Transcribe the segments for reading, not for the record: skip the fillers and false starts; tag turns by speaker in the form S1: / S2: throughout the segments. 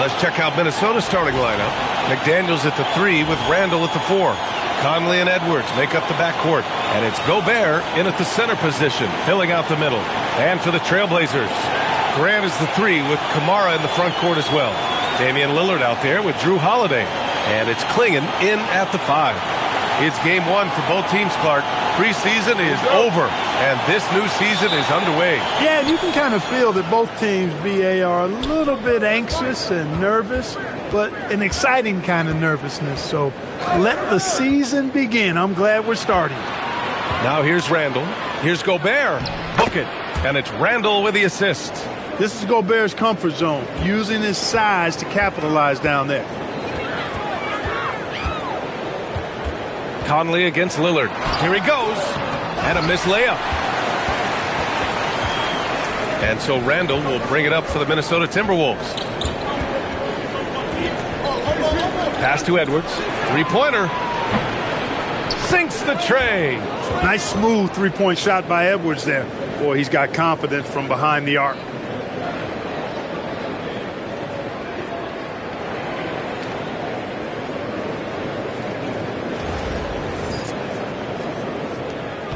S1: Let's check out Minnesota's starting lineup. McDaniels at the 3 with Randall at the 4. Conley and Edwards make up the backcourt. And it's Gobert in at the center position, filling out the middle. And for the Trailblazers, Grant is the 3 with Kamara in the front court as well. Damian Lillard out there with Drew Holiday. And it's Klingon in at the 5. It's game 1 for both teams, Clark. Preseason is over, and this new season is underway.
S2: Yeah, and you can kind of feel that both teams, BA, are a little bit anxious and nervous, but an exciting kind of nervousness. So let the season begin. I'm glad we're starting.
S1: Now here's Randall. Here's Gobert. Book it. And it's Randall with the assist.
S2: This is Gobert's comfort zone, using his size to capitalize down there.
S1: Conley against Lillard. Here he goes. And a missed layup. And so Randall will bring it up for the Minnesota Timberwolves. Pass to Edwards. Three-pointer. Sinks the tray.
S2: Nice smooth three-point shot by Edwards there. Boy, he's got confidence from behind the arc.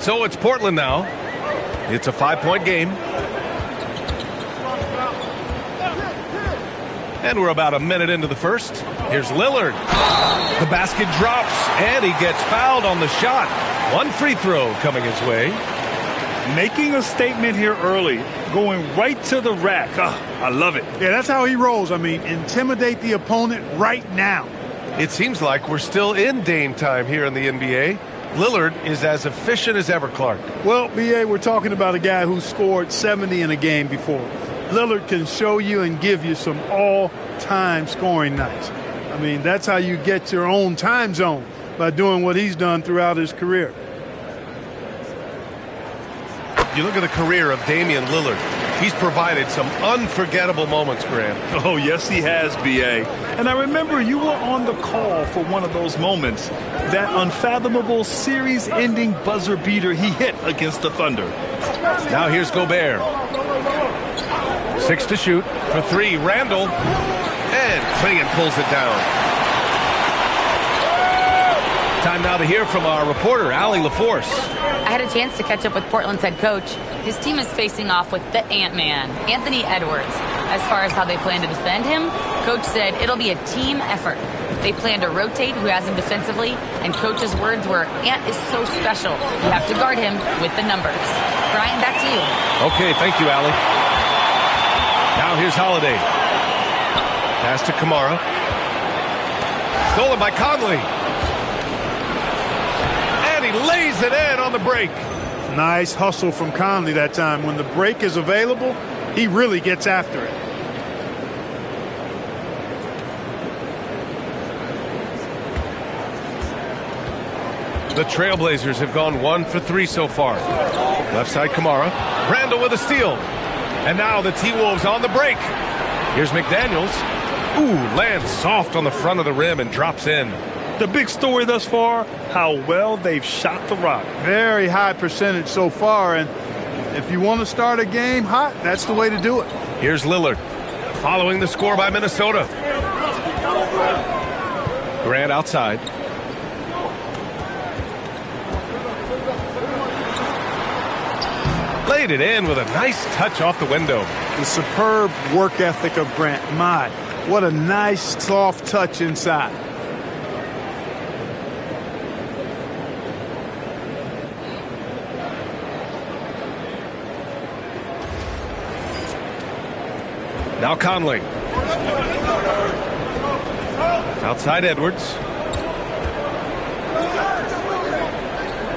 S1: So it's Portland now. It's a 5-point game. And we're about a minute into the first. Here's Lillard. The basket drops, and he gets fouled on the shot. One free throw coming his way.
S3: Making a statement here early, going right to the rack. I love it.
S2: Yeah, that's how he rolls. I mean, intimidate the opponent right now.
S1: It seems like we're still in Dame time here in the NBA. Lillard is as efficient as ever, Clark.
S2: Well, B.A., we're talking about a guy who scored 70 in a game before. Lillard can show you and give you some all-time scoring nights. I mean, that's how you get your own time zone, by doing what he's done throughout his career.
S1: You look at the career of Damian Lillard. He's provided some unforgettable moments, Grant.
S3: Oh, yes, he has, B.A. And I remember you were on the call for one of those moments, that unfathomable series-ending buzzer beater he hit against the Thunder.
S1: Now here's Gobert. 6 to shoot for 3. Randall. And Klingon pulls it down. Time now to hear from our reporter, Allie LaForce.
S4: I had a chance to catch up with Portland's head coach. His team is facing off with the Ant-Man, Anthony Edwards. As far as how they plan to defend him, Coach said it'll be a team effort. They plan to rotate who has him defensively, and Coach's words were, Ant is so special. You have to guard him with the numbers. Brian, back to you.
S1: Okay, thank you, Allie. Now here's Holiday. Pass to Kamara. Stolen by Conley. And he lays it in on the break.
S2: Nice hustle from Conley that time. When the break is available, he really gets after it.
S1: The Trailblazers have gone 1 for 3 so far. Left side Kamara. Randall with a steal. And now the T-Wolves on the break. Here's McDaniels. Ooh, lands soft on the front of the rim and drops in.
S3: The big story thus far, how well they've shot the rock.
S2: Very high percentage so far, and if you want to start a game hot, that's the way to do it.
S1: Here's Lillard, following the score by Minnesota. Grant outside. Laid it in with a nice touch off the window.
S2: The superb work ethic of Grant. My, what a nice soft touch inside.
S1: Now Conley. Outside Edwards.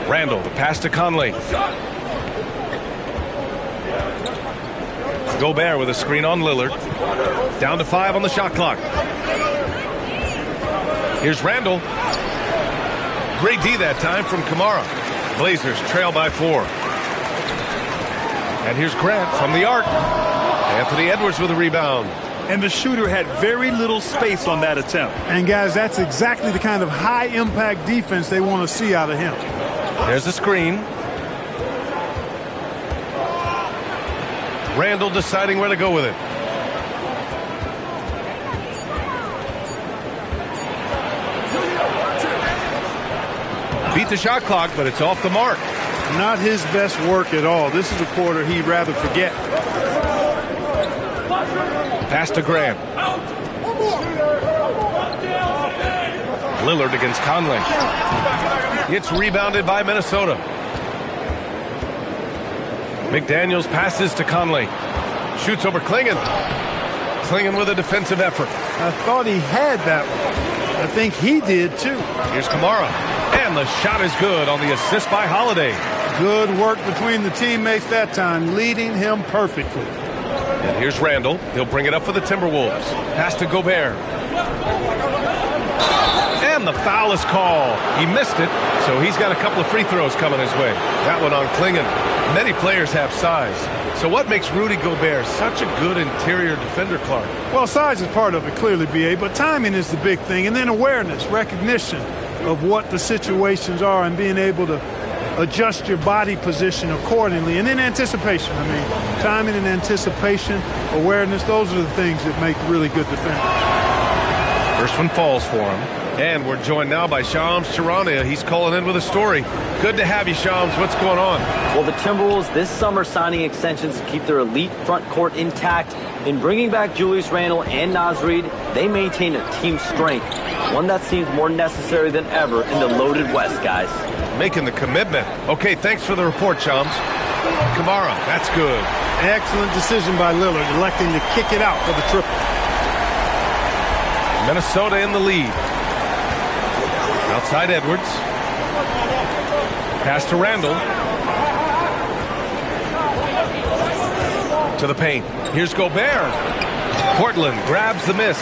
S1: Randall, the pass to Conley. Gobert with a screen on Lillard. Down to 5 on the shot clock. Here's Randall. Great D that time from Kamara. Blazers trail by 4. And here's Grant from the arc. Anthony Edwards with a rebound.
S3: And the shooter had very little space on that attempt.
S2: And guys, that's exactly the kind of high-impact defense they want to see out of him.
S1: There's the screen. Randall deciding where to go with it. Beat the shot clock, but it's off the mark.
S2: Not his best work at all. This is a quarter he'd rather forget.
S1: Pass to Grant. Lillard against Conley. It's rebounded by Minnesota. McDaniels passes to Conley. Shoots over Klingon. Klingon with a defensive effort.
S2: I thought he had that one. I think he did too.
S1: Here's Kamara. And the shot is good on the assist by Holiday.
S2: Good work between the teammates that time, leading him perfectly.
S1: And here's Randall. He'll bring it up for the Timberwolves. Pass to Gobert. And the foul is called. He missed it, so he's got a couple of free throws coming his way. That one on Klingon. Many players have size. So what makes Rudy Gobert such a good interior defender, Clark?
S2: Well, size is part of it, clearly, B.A., but timing is the big thing. And then awareness, recognition of what the situations are and being able to adjust your body position accordingly. And then anticipation. I mean, timing and anticipation, awareness, those are the things that make really good defenders.
S1: First one falls for him. And we're joined now by Shams Charania. He's calling in with a story. Good to have you, Shams. What's going on?
S5: Well, the Timberwolves this summer signing extensions to keep their elite front court intact. In bringing back Julius Randle and Naz Reid, they maintain a team strength, one that seems more necessary than ever in the loaded West, guys.
S1: Making the commitment. Okay, thanks for the report, Shams. Kamara, that's good.
S2: Excellent decision by Lillard, electing to kick it out for the triple.
S1: Minnesota in the lead. Outside Edwards. Pass to Randall. To the paint. Here's Gobert. Portland grabs the miss.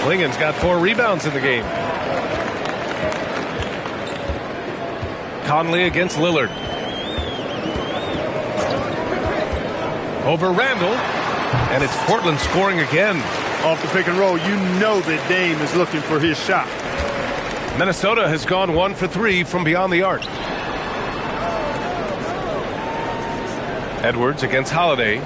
S1: Klingon's got 4 rebounds in the game. Conley against Lillard. Over Randall. And it's Portland scoring again.
S2: Off the pick and roll, you know that Dame is looking for his shot.
S1: Minnesota has gone 1 for 3 from beyond the arc. Edwards against Holiday.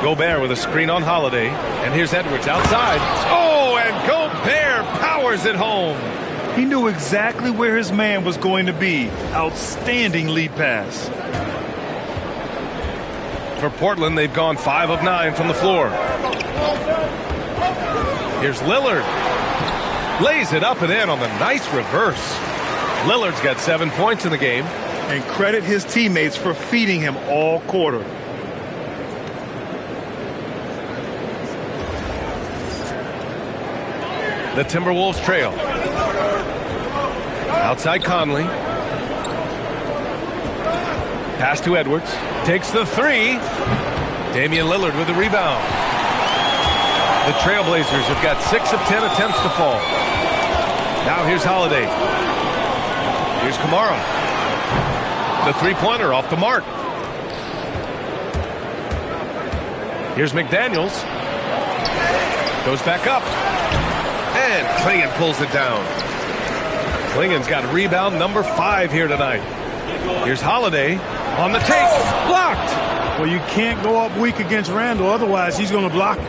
S1: Gobert with a screen on Holiday. And here's Edwards outside. Oh, and Gobert powers it home.
S3: He knew exactly where his man was going to be. Outstanding lead pass.
S1: For Portland, they've gone 5 of 9 from the floor. Here's Lillard. Lays it up and in on the nice reverse. Lillard's got 7 points in the game.
S3: And credit his teammates for feeding him all quarter.
S1: The Timberwolves trail. Outside Conley. Pass to Edwards. Takes the 3. Damian Lillard with the rebound. The Trailblazers have got 6 of 10 attempts to fall. Now here's Holiday. Here's Kamara. The three-pointer off the mark. Here's McDaniels. Goes back up. And Klingon pulls it down. Klingon's got rebound number 5 here tonight. Here's Holiday on the take. Blocked.
S2: Well, you can't go up weak against Randall. Otherwise, he's going to block it.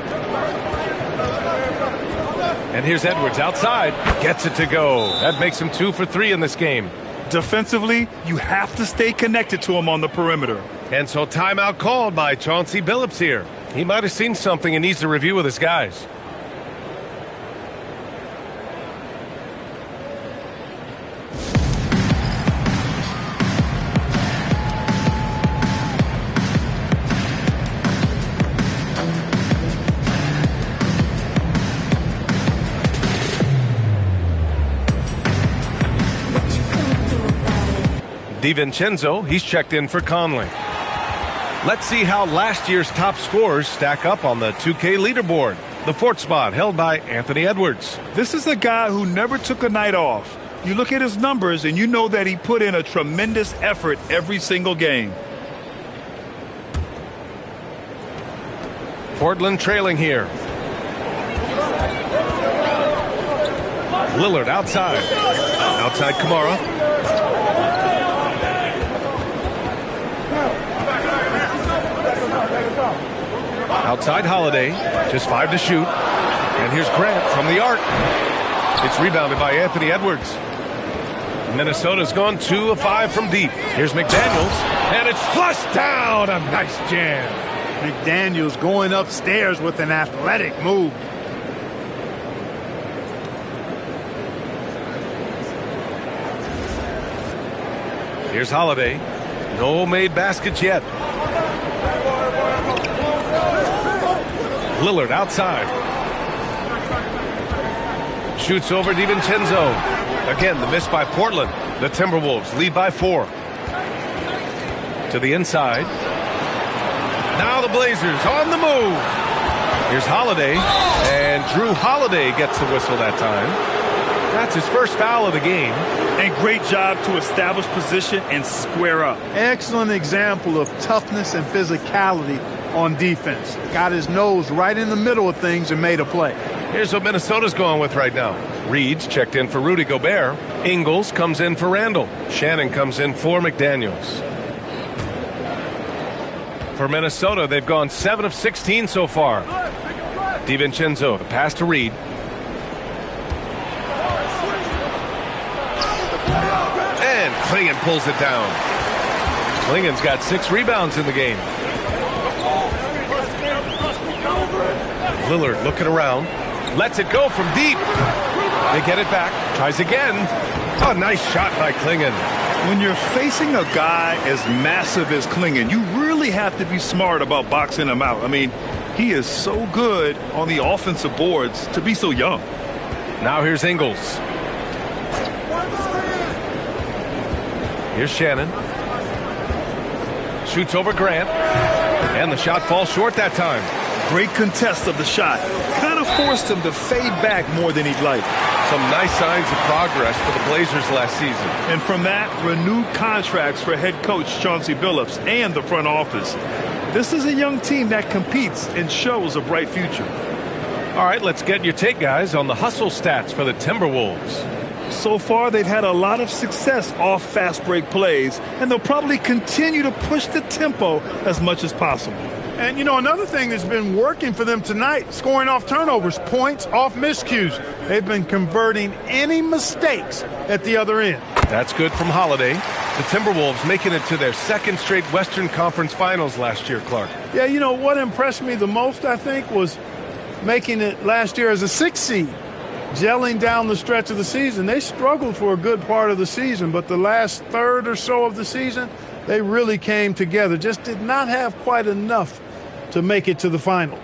S1: And here's Edwards outside. Gets it to go. That makes him 2 for 3 in this game.
S3: Defensively, you have to stay connected to him on the perimeter.
S1: And so timeout called by Chauncey Billups here. He might have seen something and needs to review with his guys. DiVincenzo, he's checked in for Conley. Let's see how last year's top scorers stack up on the 2K leaderboard. The 4th spot held by Anthony Edwards.
S3: This is a guy who never took a night off. You look at his numbers and you know that he put in a tremendous effort every single game.
S1: Portland trailing here. Lillard outside. Outside Kamara. Outside Holiday, just 5 to shoot. And here's Grant from the arc. It's rebounded by Anthony Edwards. Minnesota's gone 2 of 5 from deep. Here's McDaniels, and it's flushed down. A nice jam.
S2: McDaniels going upstairs with an athletic move.
S1: Here's Holiday. No made baskets yet. Lillard outside. Shoots over DiVincenzo. Again, the miss by Portland. The Timberwolves lead by 4. To the inside. Now the Blazers on the move. Here's Holiday. And Drew Holiday gets the whistle that time. That's his first foul of the game.
S3: And great job to establish position and square up.
S2: Excellent example of toughness and physicality on defense. Got his nose right in the middle of things and made a play.
S1: Here's what Minnesota's going with right now. Reed's checked in for Rudy Gobert. Ingles comes in for Randall. Shannon comes in for McDaniels. For Minnesota, they've gone 7 of 16 so far. DiVincenzo, the pass to Reed. And Klingon pulls it down. Klingon's got 6 rebounds in the game. Lillard looking around. Lets it go from deep. They get it back. Tries again. Oh, nice shot by Klingon.
S3: When you're facing a guy as massive as Klingon, you really have to be smart about boxing him out. I mean, he is so good on the offensive boards to be so young.
S1: Now here's Ingles. Here's Shannon. Shoots over Grant. And the shot falls short that time.
S3: Great contest of the shot. Kind of forced him to fade back more than he'd like.
S1: Some nice signs of progress for the Blazers last season.
S3: And from that, renewed contracts for head coach Chauncey Billups and the front office. This is a young team that competes and shows a bright future.
S1: All right, let's get your take, guys, on the hustle stats for the Timberwolves.
S3: So far, they've had a lot of success off fast break plays, and they'll probably continue to push the tempo as much as possible.
S2: And, you know, another thing that's been working for them tonight, scoring off turnovers, points off miscues. They've been converting any mistakes at the other end.
S1: That's good from Holiday. The Timberwolves making it to their 2nd straight Western Conference Finals last year, Clark.
S2: Yeah, you know, what impressed me the most, I think, was making it last year as a 6th seed. Gelling down the stretch of the season. They struggled for a good part of the season, but the last third or so of the season, they really came together. Just did not have quite enough to make it to the final.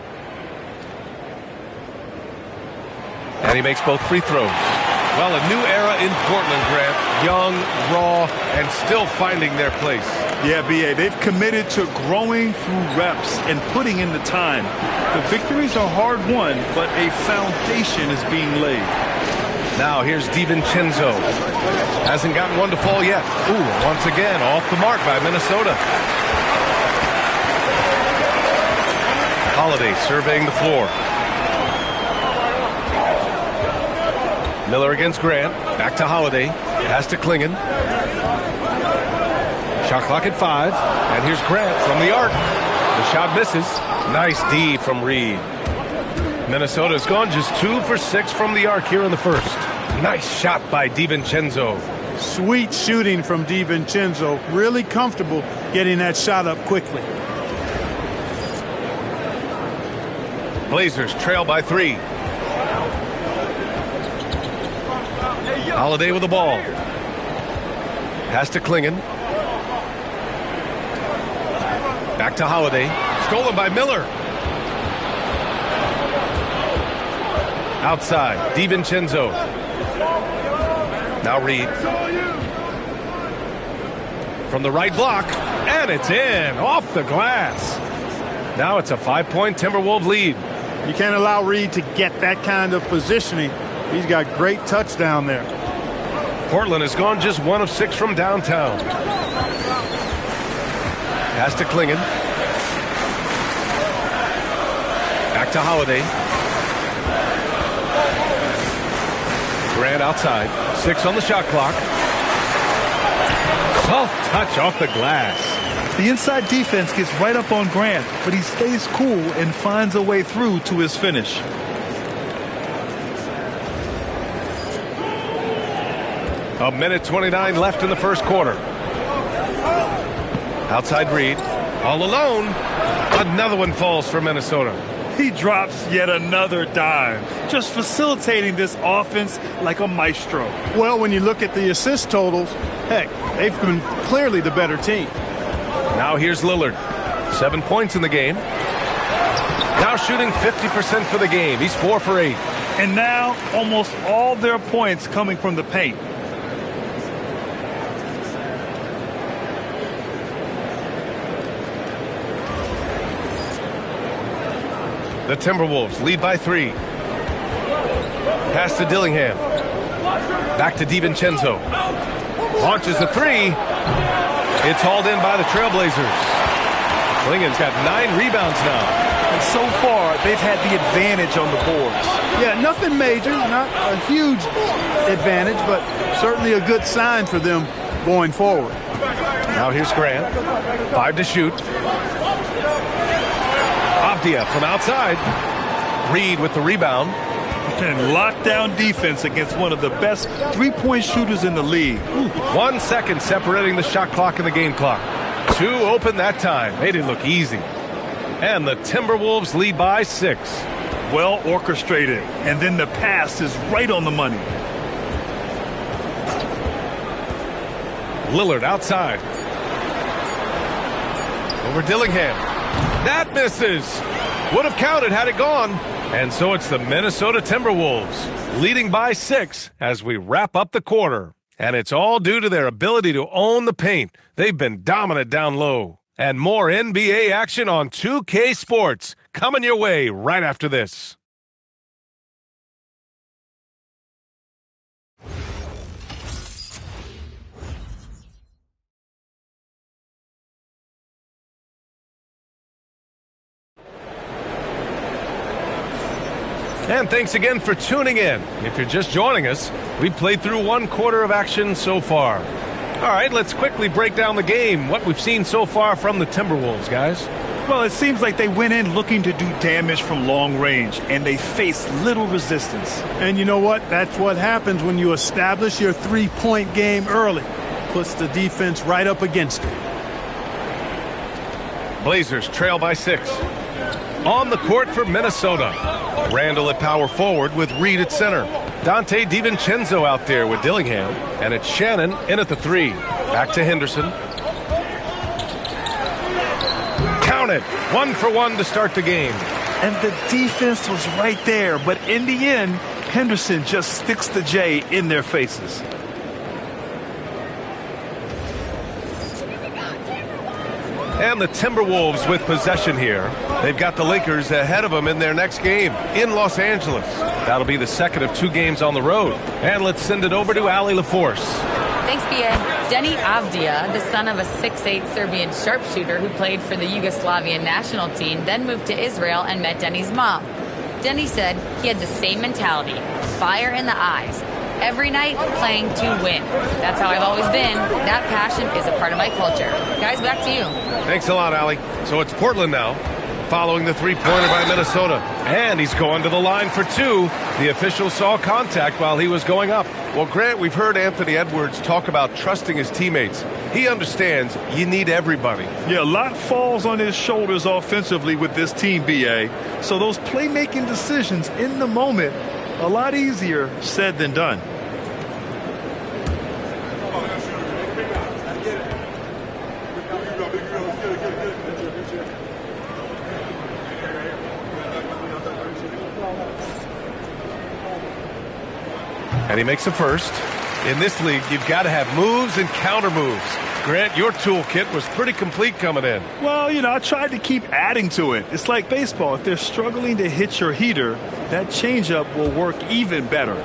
S1: And he makes both free throws. Well, a new era in Portland, Grant. Young, raw, and still finding their place.
S3: Yeah, B.A., they've committed to growing through reps and putting in the time. The victories are hard-won, but a foundation is being laid.
S1: Now here's DiVincenzo. Hasn't gotten one to fall yet. Ooh, once again, off the mark by Minnesota. Holiday surveying the floor. Miller against Grant. Back to Holiday. Pass to Klingon. Shot clock at 5. And here's Grant from the arc. The shot misses. Nice D from Reed. Minnesota's gone just 2 for 6 from the arc here in the first. Nice shot by DiVincenzo.
S2: Sweet shooting from DiVincenzo. Really comfortable getting that shot up quickly.
S1: Blazers trail by 3. Holiday with the ball. Pass to Klingon. Back to Holiday. Stolen by Miller. Outside, DiVincenzo. Now Reed. From the right block. And it's in. Off the glass. Now it's a 5-point Timberwolves lead.
S2: You can't allow Reed to get that kind of positioning. He's got great touch down there.
S1: Portland has gone just 1 of 6 from downtown. Pass to Klingon. Back to Holiday. Grant outside. 6 on the shot clock. Soft touch off the glass.
S3: The inside defense gets right up on Grant, but he stays cool and finds a way through to his finish.
S1: A minute 29 left in the first quarter. Outside Reed. All alone. Another one falls for Minnesota.
S3: He drops yet another dime, just facilitating this offense like a maestro.
S2: Well, when you look at the assist totals, heck, they've been clearly the better team.
S1: Now here's Lillard. 7 points in the game. Now shooting 50% for the game. He's 4 for 8.
S3: And now almost all their points coming from the paint.
S1: The Timberwolves lead by 3. Pass to Dillingham. Back to DiVincenzo. Launches the 3. It's hauled in by the Trailblazers. Klingen's got 9 rebounds now.
S3: And so far, they've had the advantage on the boards.
S2: Yeah, nothing major, not a huge advantage, but certainly a good sign for them going forward.
S1: Now here's Grant. 5 to shoot. Avdia from outside. Reed with the rebound.
S3: And lockdown defense against one of the best three-point shooters in the league.
S1: 1 second separating the shot clock and the game clock. 2 open that time. Made it look easy. And the Timberwolves lead by 6.
S3: Well orchestrated. And then the pass is right on the money.
S1: Lillard outside. Over Dillingham. That misses. Would have counted had it gone. And so it's the Minnesota Timberwolves leading by 6 as we wrap up the quarter. And it's all due to their ability to own the paint. They've been dominant down low. And more NBA action on 2K Sports coming your way right after this. And thanks again for tuning in. If you're just joining us, we've played through 1 quarter of action so far. All right, let's quickly break down the game, what we've seen so far from the Timberwolves, guys.
S3: Well, it seems like they went in looking to do damage from long range, and they faced little resistance.
S2: And you know what? That's what happens when you establish your three-point game early. Puts the defense right up against it.
S1: Blazers trail by 6. On the court for Minnesota. Randall at power forward with Reed at center. Dante DiVincenzo out there with Dillingham. And it's Shannon in at the 3. Back to Henderson. Count it. 1 for 1 to start the game.
S3: And the defense was right there. But in the end, Henderson just sticks the J in their faces.
S1: And the Timberwolves with possession here. They've got the Lakers ahead of them in their next game in Los Angeles. That'll be the second of 2 games on the road. And let's send it over to Allie LaForce.
S4: Thanks, B.A. Denny Avdia, the son of a 6'8 Serbian sharpshooter who played for the Yugoslavian national team, then moved to Israel and met Denny's mom. Denny said he had the same mentality, fire in the eyes. Every night, playing to win. That's how I've always been. That passion is a part of my culture. Guys, back to you.
S1: Thanks a lot, Allie. So it's Portland now, following the 3-pointer by Minnesota. And he's going to the line for 2. The official saw contact while he was going up. Well, Grant, we've heard Anthony Edwards talk about trusting his teammates. He understands you need everybody.
S3: Yeah, a lot falls on his shoulders offensively with this team, B.A. So those playmaking decisions in the moment, a lot easier said than done.
S1: And he makes a first. In this league, you've got to have moves and counter moves. Grant, your toolkit was pretty complete coming in.
S3: Well, you know, I tried to keep adding to it. It's like baseball. If they're struggling to hit your heater, that changeup will work even better.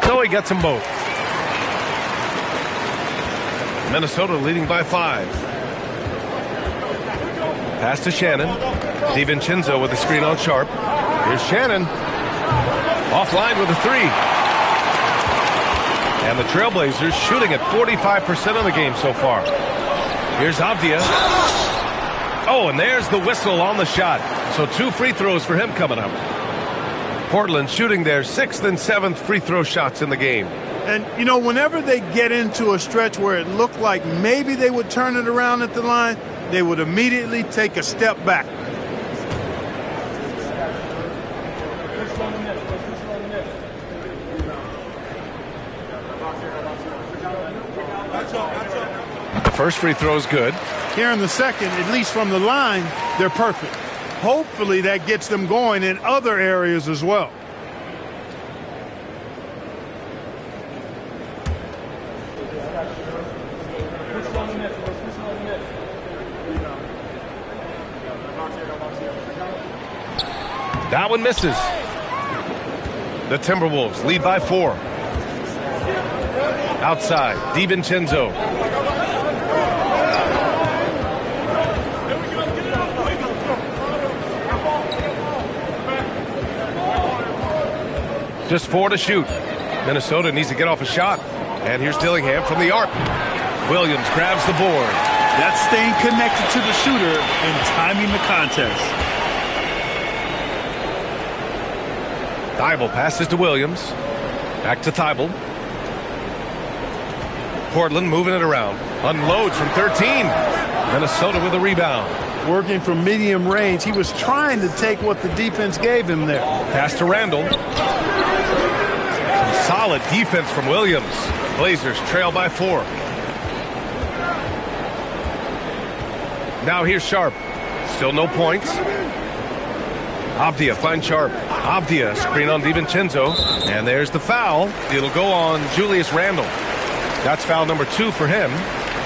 S1: So he gets them both. Minnesota leading by 5. Pass to Shannon. DiVincenzo with the screen on Sharp. Here's Shannon. Offline with a 3. And the Trailblazers shooting at 45% of the game so far. Here's Avdia. Oh, and there's the whistle on the shot. So 2 free throws for him coming up. Portland shooting their 6th and 7th free throw shots in the game.
S2: And, you know, whenever they get into a stretch where it looked like maybe they would turn it around at the line, they would immediately take a step back.
S1: The first free throw is good.
S2: Here in the second, at least from the line, they're perfect. Hopefully that gets them going in other areas as well.
S1: That one misses. The Timberwolves lead by 4. Outside, DiVincenzo. Just 4 to shoot. Minnesota needs to get off a shot. And here's Dillingham from the arc. Williams grabs the board.
S3: That's staying connected to the shooter and timing the contest.
S1: Thibault passes to Williams. Back to Thibault. Portland moving it around. Unloads from 13. Minnesota with a rebound.
S2: Working from medium range. He was trying to take what the defense gave him there.
S1: Pass to Randall. Some solid defense from Williams. Blazers trail by 4. Now here's Sharp. Still no points. Avdia finds Sharp. Avdia screen on DiVincenzo. And there's the foul. It'll go on Julius Randle. That's foul number 2 for him.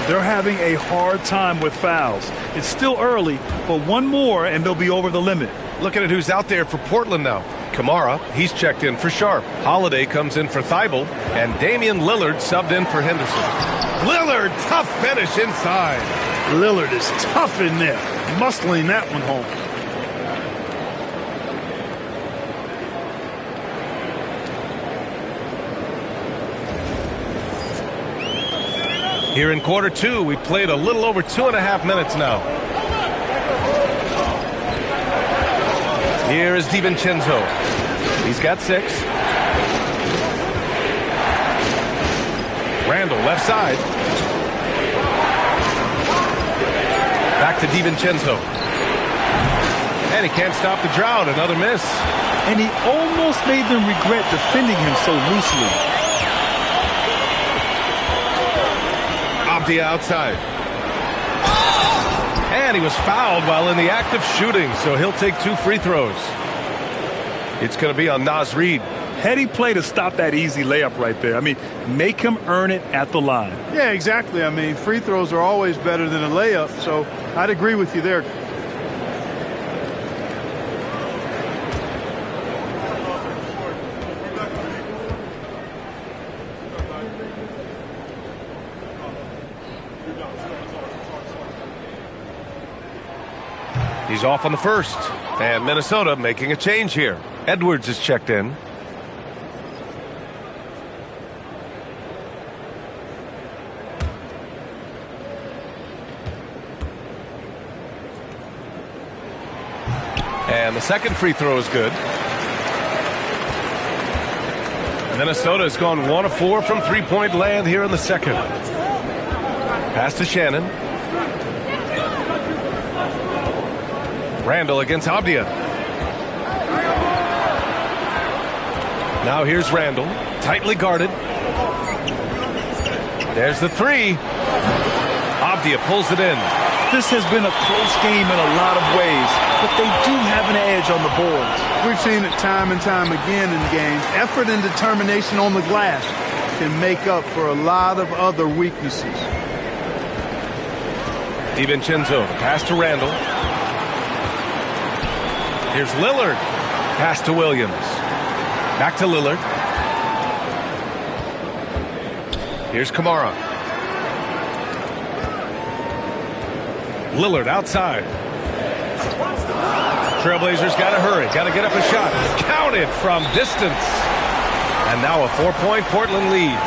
S3: They're having a hard time with fouls. It's still early, but one more and they'll be over the limit.
S1: Looking at who's out there for Portland now. Kamara, he's checked in for Sharp. Holiday comes in for Thibault. And Damian Lillard subbed in for Henderson. Lillard, tough finish inside.
S2: Lillard is tough in there, muscling that one home.
S1: Here in quarter 2, we played a little over 2.5 minutes now. Here is DiVincenzo. He's got 6. Randall left side. Back to DiVincenzo. And he can't stop the drought. Another miss.
S3: And he almost made them regret defending him so loosely.
S1: Avdia outside. And he was fouled while in the act of shooting, so he'll take 2 free throws. It's going to be on Naz Reid.
S3: Heady play to stop that easy layup right there. I mean, make him earn it at the line.
S2: Yeah, exactly. I mean, free throws are always better than a layup, so I'd agree with you there.
S1: He's off on the first. And Minnesota making a change here. Edwards is checked in. And the second free throw is good. Minnesota has gone 1 of 4 from three-point land here in the second. Pass to Shannon. Randall against Avdia. Now here's Randall, tightly guarded. There's the 3. Avdia pulls it in.
S3: This has been a close game in a lot of ways, but they do have an edge on the boards.
S2: We've seen it time and time again in games. Effort and determination on the glass can make up for a lot of other weaknesses.
S1: DiVincenzo, pass to Randall. Here's Lillard. Pass to Williams. Back to Lillard. Here's Kamara. Lillard outside. Trailblazers got to hurry. Got to get up a shot. Counted from distance. And now a 4-point Portland lead.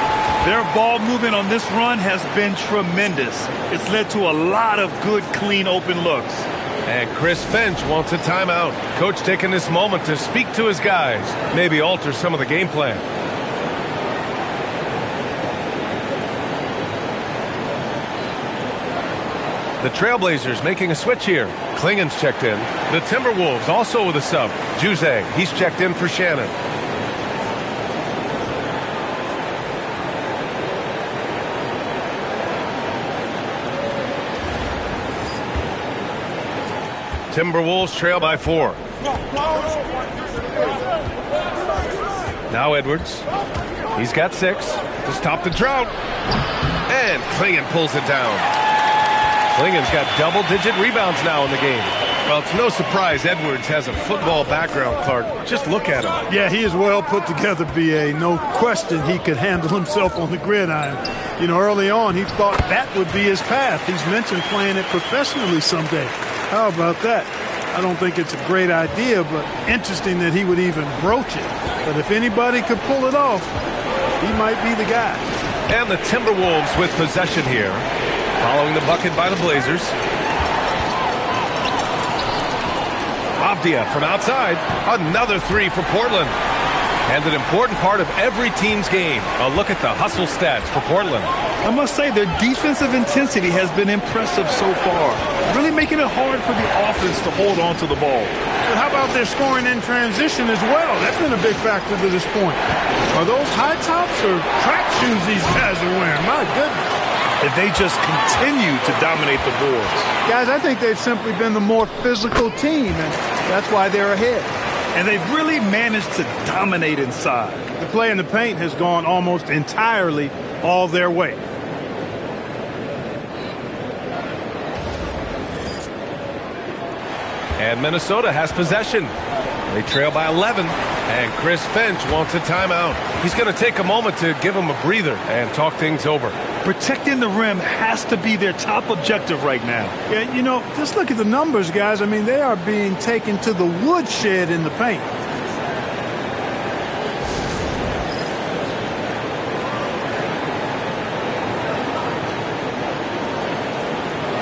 S3: Their ball movement on this run has been tremendous. It's led to a lot of good, clean, open looks.
S1: And Chris Finch wants a timeout. Coach taking this moment to speak to his guys, maybe alter some of the game plan. The Trailblazers making a switch here. Klingen's checked in. The Timberwolves also with a sub. Juzang, he's checked in for Shannon. Timberwolves trail by 4. Now Edwards. He's got 6 to stop the drought. And Klingen pulls it down. Klingen's got double-digit rebounds now in the game. Well, it's no surprise Edwards has a football background, Clark. Just look at him.
S2: Yeah, he is well put together, B.A. No question he could handle himself on the gridiron. You know, early on, he thought that would be his path. He's mentioned playing it professionally someday. How about that? I don't think it's a great idea, but interesting that he would even broach it. But if anybody could pull it off, he might be the guy.
S1: And the Timberwolves with possession here, following the bucket by the Blazers. Avdia from outside. Another 3 for Portland. And an important part of every team's game. A look at the hustle stats for Portland.
S3: I must say their defensive intensity has been impressive so far. Really making it hard for the offense to hold on to the ball.
S2: But how about their scoring in transition as well? That's been a big factor to this point. Are those high tops or track shoes these guys are wearing? My goodness.
S3: And they just continue to dominate the boards.
S2: Guys, I think they've simply been the more physical team, and that's why they're ahead.
S3: And they've really managed to dominate inside.
S2: The play in the paint has gone almost entirely all their way.
S1: And Minnesota has possession. They trail by 11. And Chris Finch wants a timeout. He's going to take a moment to give them a breather and talk things over.
S3: Protecting the rim has to be their top objective right now.
S2: Yeah, you know, just look at the numbers, guys. I mean, they are being taken to the woodshed in the paint.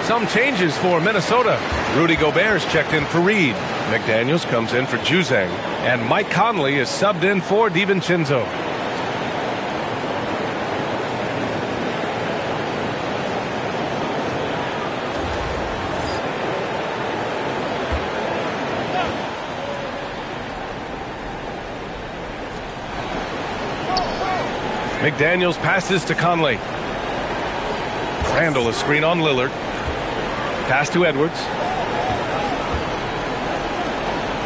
S1: Some changes for Minnesota. Rudy Gobert's checked in for Reed. McDaniels comes in for Juzang. And Mike Conley is subbed in for DiVincenzo. McDaniels passes to Conley. Randall, a screen on Lillard. Pass to Edwards.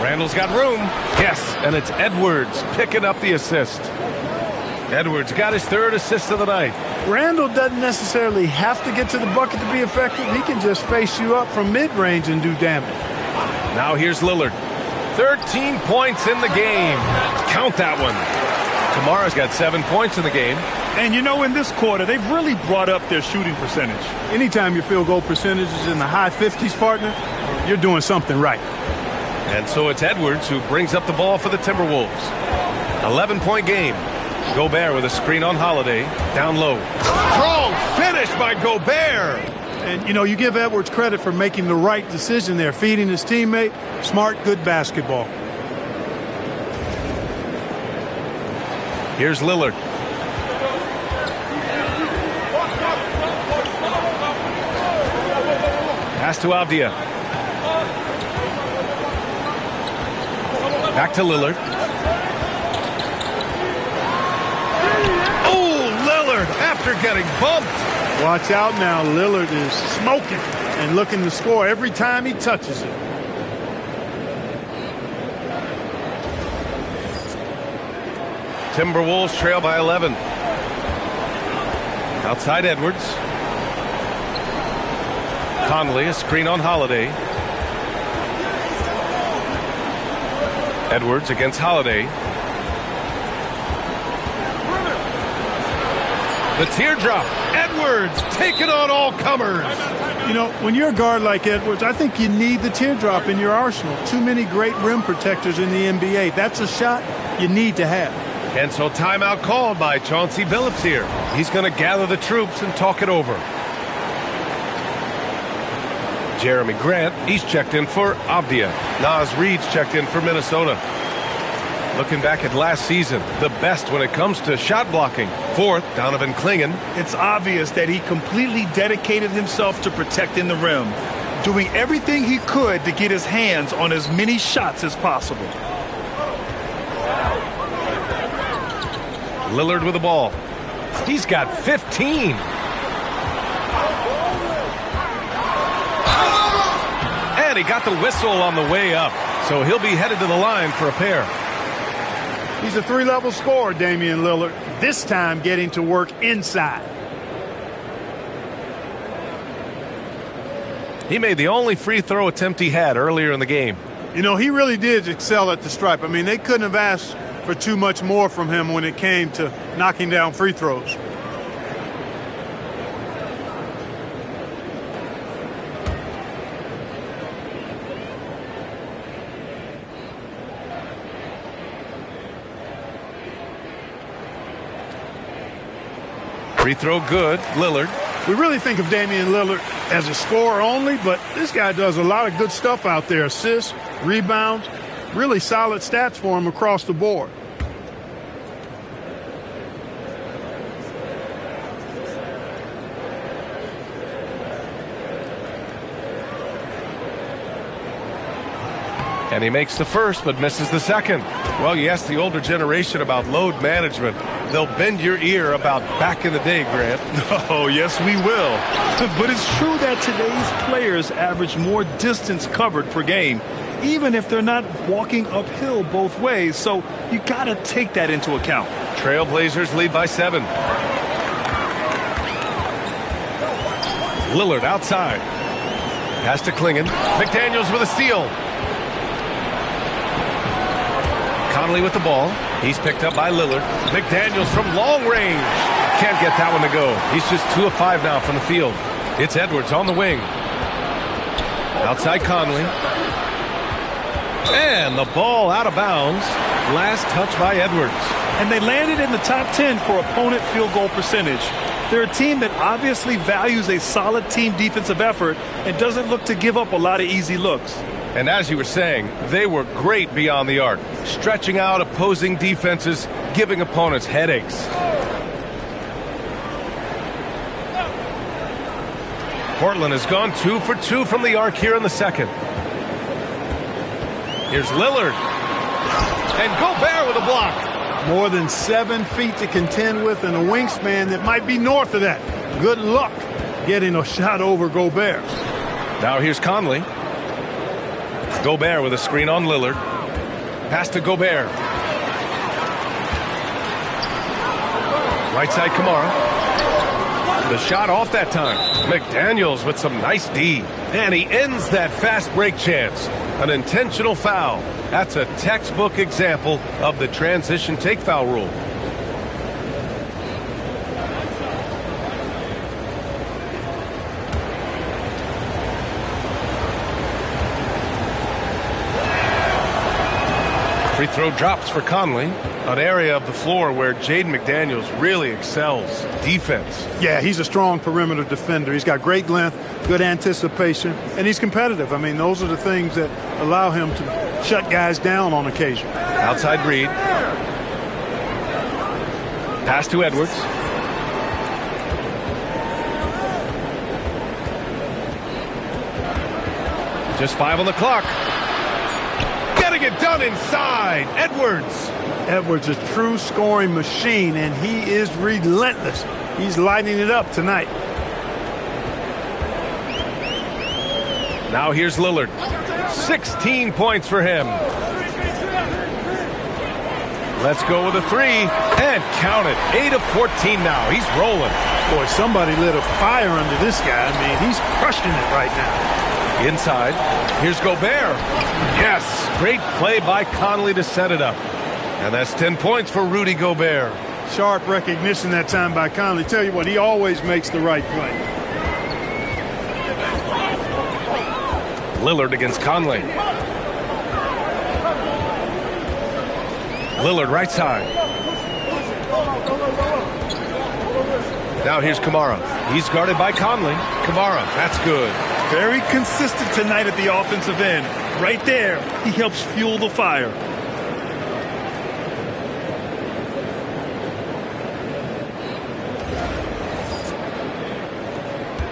S1: Randall's got room. Yes, and it's Edwards picking up the assist. Edwards got his 3rd assist of the night.
S2: Randall doesn't necessarily have to get to the bucket to be effective. He can just face you up from mid-range and do damage.
S1: Now here's Lillard. 13 points in the game. Count that one. Kamara's got 7 points in the game.
S3: And you know, in this quarter, they've really brought up their shooting percentage.
S2: Anytime your field goal percentage is in the high 50s, partner, you're doing something right.
S1: And so it's Edwards who brings up the ball for the Timberwolves. 11-point game. Gobert with a screen on Holiday. Down low. Strong finish by Gobert.
S2: And, you know, you give Edwards credit for making the right decision there, feeding his teammate. Smart, good basketball.
S1: Here's Lillard. Pass to Avdia. Back to Lillard. Oh, Lillard after getting bumped.
S2: Watch out now. Lillard is smoking and looking to score every time he touches it.
S1: Timberwolves trail by 11. Outside Edwards. Conley, a screen on Holiday. Edwards against Holiday. The teardrop. Edwards taking on all comers.
S2: You know, when you're a guard like Edwards, I think you need the teardrop in your arsenal. Too many great rim protectors in the NBA. That's a shot you need to have.
S1: And so timeout called by Chauncey Billups here. He's going to gather the troops and talk it over. Jeremy Grant, he's checked in for Avdia. Naz Reid's checked in for Minnesota. Looking back at last season, the best when it comes to shot blocking. Fourth, Donovan Clingan.
S3: It's obvious that he completely dedicated himself to protecting the rim, doing everything he could to get his hands on as many shots as possible.
S1: Lillard with the ball. He's got 15. And he got the whistle on the way up, so he'll be headed to the line for a pair.
S2: He's a three-level scorer, Damian Lillard, this time getting to work inside.
S1: He made the only free throw attempt he had earlier in the game.
S2: You know, he really did excel at the stripe. I mean, they couldn't have asked for too much more from him when it came to knocking down free throws.
S1: Free throw good, Lillard.
S2: We really think of Damian Lillard as a scorer only, but this guy does a lot of good stuff out there. Assists, rebounds, really solid stats for him across the board.
S1: And he makes the first, but misses the second. Well, you ask the older generation about load management. They'll bend your ear about back in the day, Grant.
S3: Oh, yes, we will. But it's true that today's players average more distance covered per game, even if they're not walking uphill both ways. So you got to take that into account.
S1: Trailblazers lead by 7. Lillard outside. Pass to Clingan. McDaniels with a steal. Conley with the ball. He's picked up by Lillard. McDaniels from long range. Can't get that one to go. He's just 2 of 5 now from the field. It's Edwards on the wing. Outside Conley. And the ball out of bounds. Last touch by Edwards.
S3: And they landed in the top 10 for opponent field goal percentage. They're a team that obviously values a solid team defensive effort and doesn't look to give up a lot of easy looks.
S1: And as you were saying, they were great beyond the arc, stretching out opposing defenses, giving opponents headaches. Portland has gone 2 for 2 from the arc here in the second. Here's Lillard. And Gobert with a block.
S2: More than 7 feet to contend with and a wingspan that might be north of that. Good luck getting a shot over Gobert.
S1: Now here's Conley. Gobert with a screen on Lillard. Pass to Gobert. Right side Kamara. The shot off that time. McDaniels with some nice D. And he ends that fast break chance. An intentional foul. That's a textbook example of the transition take foul rule. Free throw drops for Conley, an area of the floor where Jaden McDaniels really excels. Defense.
S2: Yeah, he's a strong perimeter defender. He's got great length, good anticipation, and he's competitive. I mean, those are the things that allow him to shut guys down on occasion.
S1: Outside Reid. Pass to Edwards. Just 5 on the clock. Getting it done inside. Edwards.
S2: Edwards, a true scoring machine, and he is relentless. He's lighting it up tonight.
S1: Now here's Lillard. 16 points for him. Let's go with a 3 and count it. 8 of 14 now. He's rolling.
S2: Boy, somebody lit a fire under this guy. I mean, he's crushing it right now.
S1: Inside. Here's Gobert. Yes. Great play by Conley to set it up. And that's 10 points for Rudy Gobert.
S2: Sharp recognition that time by Conley. Tell you what, he always makes the right play.
S1: Lillard against Conley. Lillard right side. Now here's Kamara. He's guarded by Conley. Kamara, that's good.
S3: Very consistent tonight at the offensive end. Right there, he helps fuel the fire.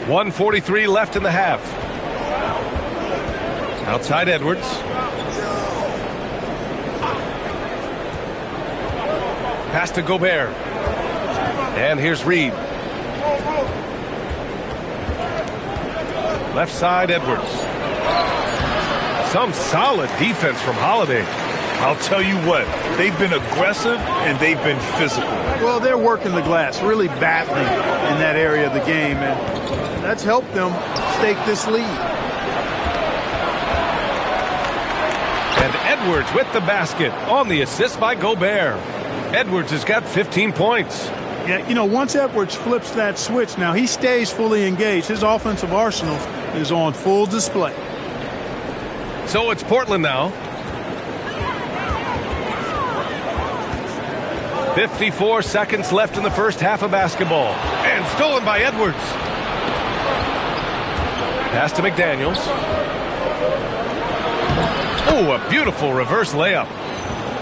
S1: .143 left in the half. Outside Edwards. Pass to Gobert. And here's Reed. Left side Edwards. Some solid defense from Holiday.
S3: I'll tell you what, they've been aggressive and they've been physical.
S2: Well, they're working the glass, really battling in that area of the game, and that's helped them stake this lead.
S1: And Edwards with the basket on the assist by Gobert. Edwards has got 15 points.
S2: Yeah, you know, once Edwards flips that switch, now he stays fully engaged. His offensive arsenal is on full display.
S1: So it's Portland now. 54 seconds left in the first half of basketball. And stolen by Edwards. Pass to McDaniels. Oh, a beautiful reverse layup.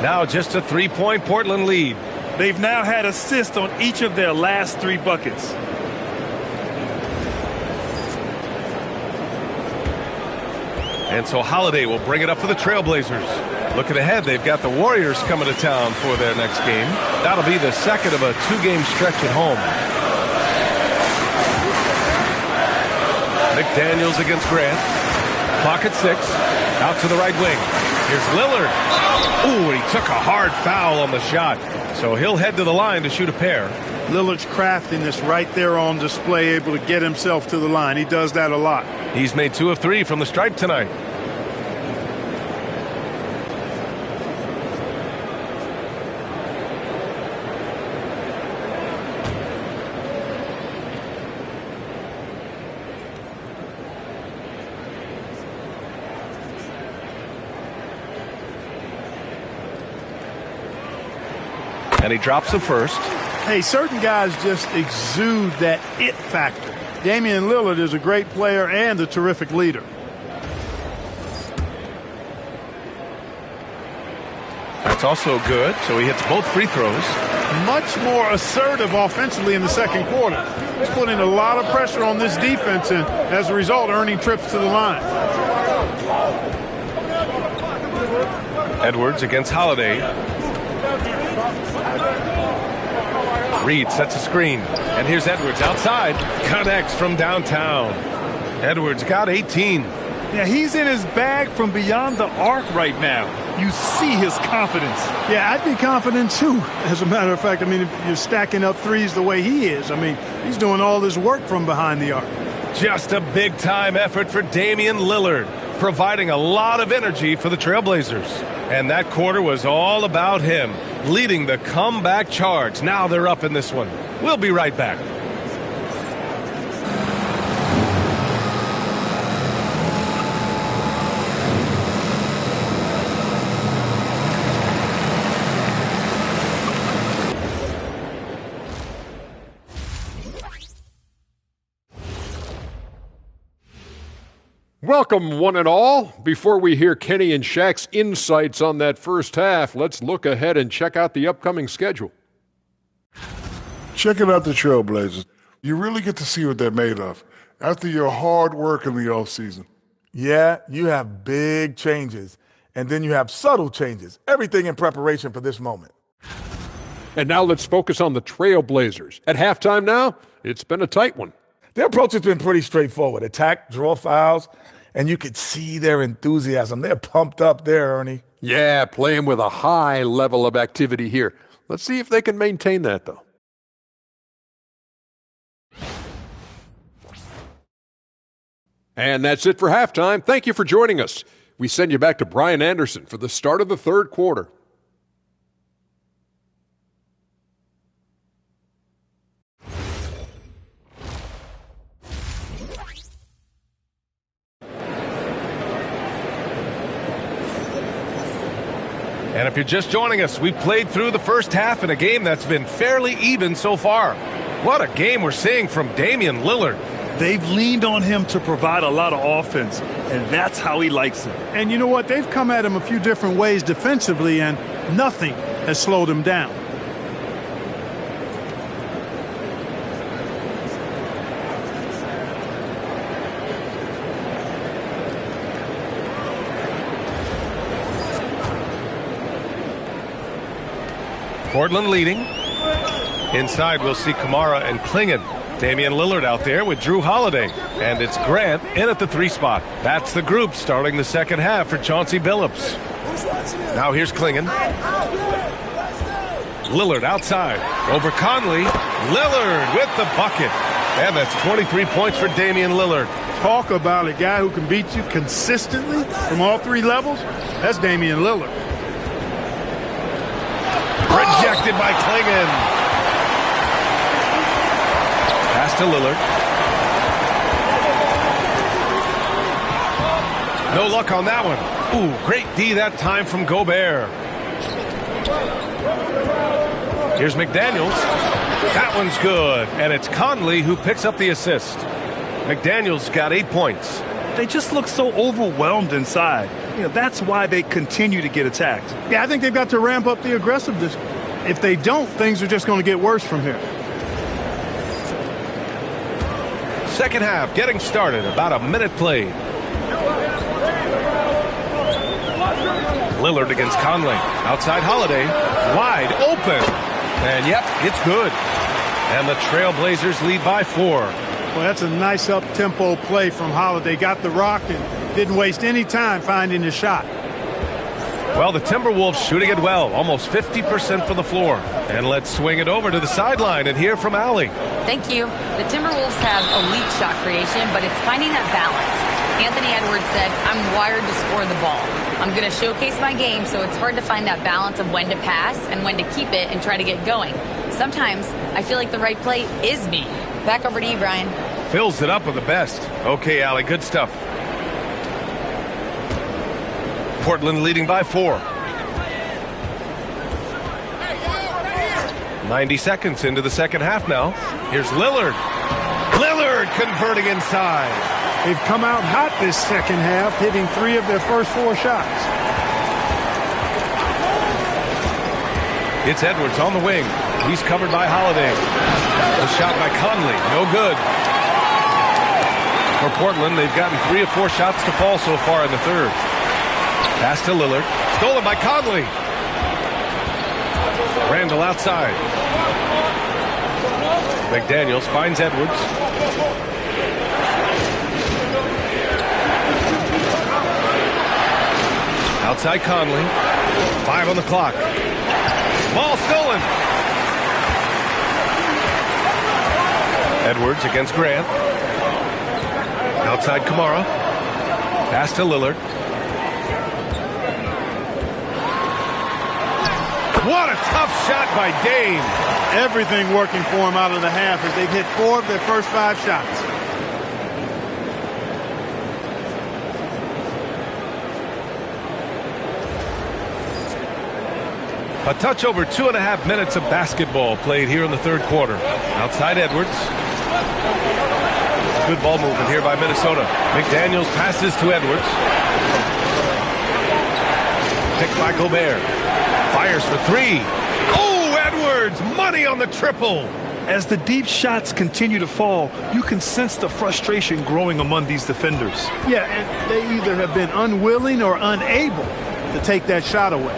S1: Now just a three-point Portland lead.
S3: They've now had assists on each of their last 3 buckets.
S1: And so Holiday will bring it up for the Trailblazers. Looking ahead, they've got the Warriors coming to town for their next game. That'll be the second of a 2-game stretch at home. McDaniels against Grant. Clock at 6. Out to the right wing. Here's Lillard. Ooh, he took a hard foul on the shot. So he'll head to the line to shoot a pair.
S2: Lillard's craftiness right there on display, able to get himself to the line. He does that a lot.
S1: He's made 2 of 3 from the stripe tonight. And he drops the first.
S2: Hey, certain guys just exude that it factor. Damian Lillard is a great player and a terrific leader.
S1: That's also good, so he hits both free throws.
S2: Much more assertive offensively in the second quarter. He's putting a lot of pressure on this defense and, as a result, earning trips to the line.
S1: Edwards against Holiday. Reed sets a screen, and here's Edwards outside. Connects from downtown. Edwards got 18.
S3: Yeah, he's in his bag from beyond the arc right now. You see his confidence.
S2: Yeah, I'd be confident too. As a matter of fact, I mean, if you're stacking up threes the way he is, I mean, he's doing all this work from behind the arc.
S1: Just a big-time effort for Damian Lillard, providing a lot of energy for the Trailblazers. And that quarter was all about him, leading the comeback charge. Now they're up in this one. We'll be right back.
S6: Welcome, one and all. Before we hear Kenny and Shaq's insights on that first half, let's look ahead and check out the upcoming schedule.
S7: Checking out the Trailblazers, you really get to see what they're made of after your hard work in the offseason.
S8: Yeah, you have big changes, and then you have subtle changes. Everything in preparation for this moment.
S6: And now let's focus on the Trailblazers. At halftime now, it's been a tight one.
S8: Their approach has been pretty straightforward. Attack, draw fouls, and you could see their enthusiasm. They're pumped up there, Ernie.
S6: Yeah, playing with a high level of activity here. Let's see if they can maintain that, though. And that's it for halftime. Thank you for joining us. We send you back to Brian Anderson for the start of the third quarter.
S1: And if you're just joining us, we played through the first half in a game that's been fairly even so far. What a game we're seeing from Damian Lillard.
S3: They've leaned on him to provide a lot of offense, and that's how he likes it.
S2: And you know what? They've come at him a few different ways defensively, and nothing has slowed him down.
S1: Portland leading. Inside, we'll see Kamara and Klingon. Damian Lillard out there with Drew Holiday. And it's Grant in at the 3 spot. That's the group starting the second half for Chauncey Billups. Now here's Klingon. Lillard outside. Over Conley. Lillard with the bucket. And that's 23 points for Damian Lillard.
S2: Talk about a guy who can beat you consistently from all 3 levels. That's Damian Lillard.
S1: Rejected by Klingon. Pass to Lillard. No luck on that one. Ooh, great D that time from Gobert. Here's McDaniels. That one's good. And it's Conley who picks up the assist. McDaniels got 8 points.
S3: They just look so overwhelmed inside. You know, that's why they continue to get attacked.
S2: Yeah, I think they've got to ramp up the aggressiveness. If they don't, things are just going to get worse from here.
S1: Second half getting started. About a minute played. Lillard against Conley. Outside Holiday. Wide open. And yep, it's good. And the Trailblazers lead by 4.
S2: Well, that's a nice up-tempo play from Holiday. Got the rock and didn't waste any time finding the shot.
S1: Well, the Timberwolves shooting it well. Almost 50% from the floor. And let's swing it over to the sideline and hear from Allie.
S4: Thank you. The Timberwolves have elite shot creation, but it's finding that balance. Anthony Edwards said, I'm wired to score the ball. I'm going to showcase my game, so it's hard to find that balance of when to pass and when to keep it and try to get going. Sometimes I feel like the right play is me. Back over to you, Brian.
S1: Fills it up with the best. Okay, Allie, good stuff. Portland leading by 4. 90 seconds into the second half now. Here's Lillard. Lillard converting inside.
S2: They've come out hot this second half, hitting 3 of their first 4 shots.
S1: It's Edwards on the wing. He's covered by Holiday. A shot by Conley. No good. For Portland, they've gotten 3 of 4 shots to fall so far in the third. Pass to Lillard. Stolen by Conley. Randall outside. McDaniels finds Edwards. Outside Conley. 5 on the clock. Ball stolen. Edwards against Grant. Outside Kamara. Pass to Lillard. What a tough shot by Dame.
S2: Everything working for him out of the half as they've hit 4 of their first 5 shots.
S1: A touch over 2.5 minutes of basketball played here in the third quarter. Outside Edwards. Good ball movement here by Minnesota. McDaniels passes to Edwards. Picked by Gobert. Fires for 3. Oh, Edwards! Money on the triple!
S3: As the deep shots continue to fall, you can sense the frustration growing among these defenders.
S2: Yeah, and they either have been unwilling or unable to take that shot away.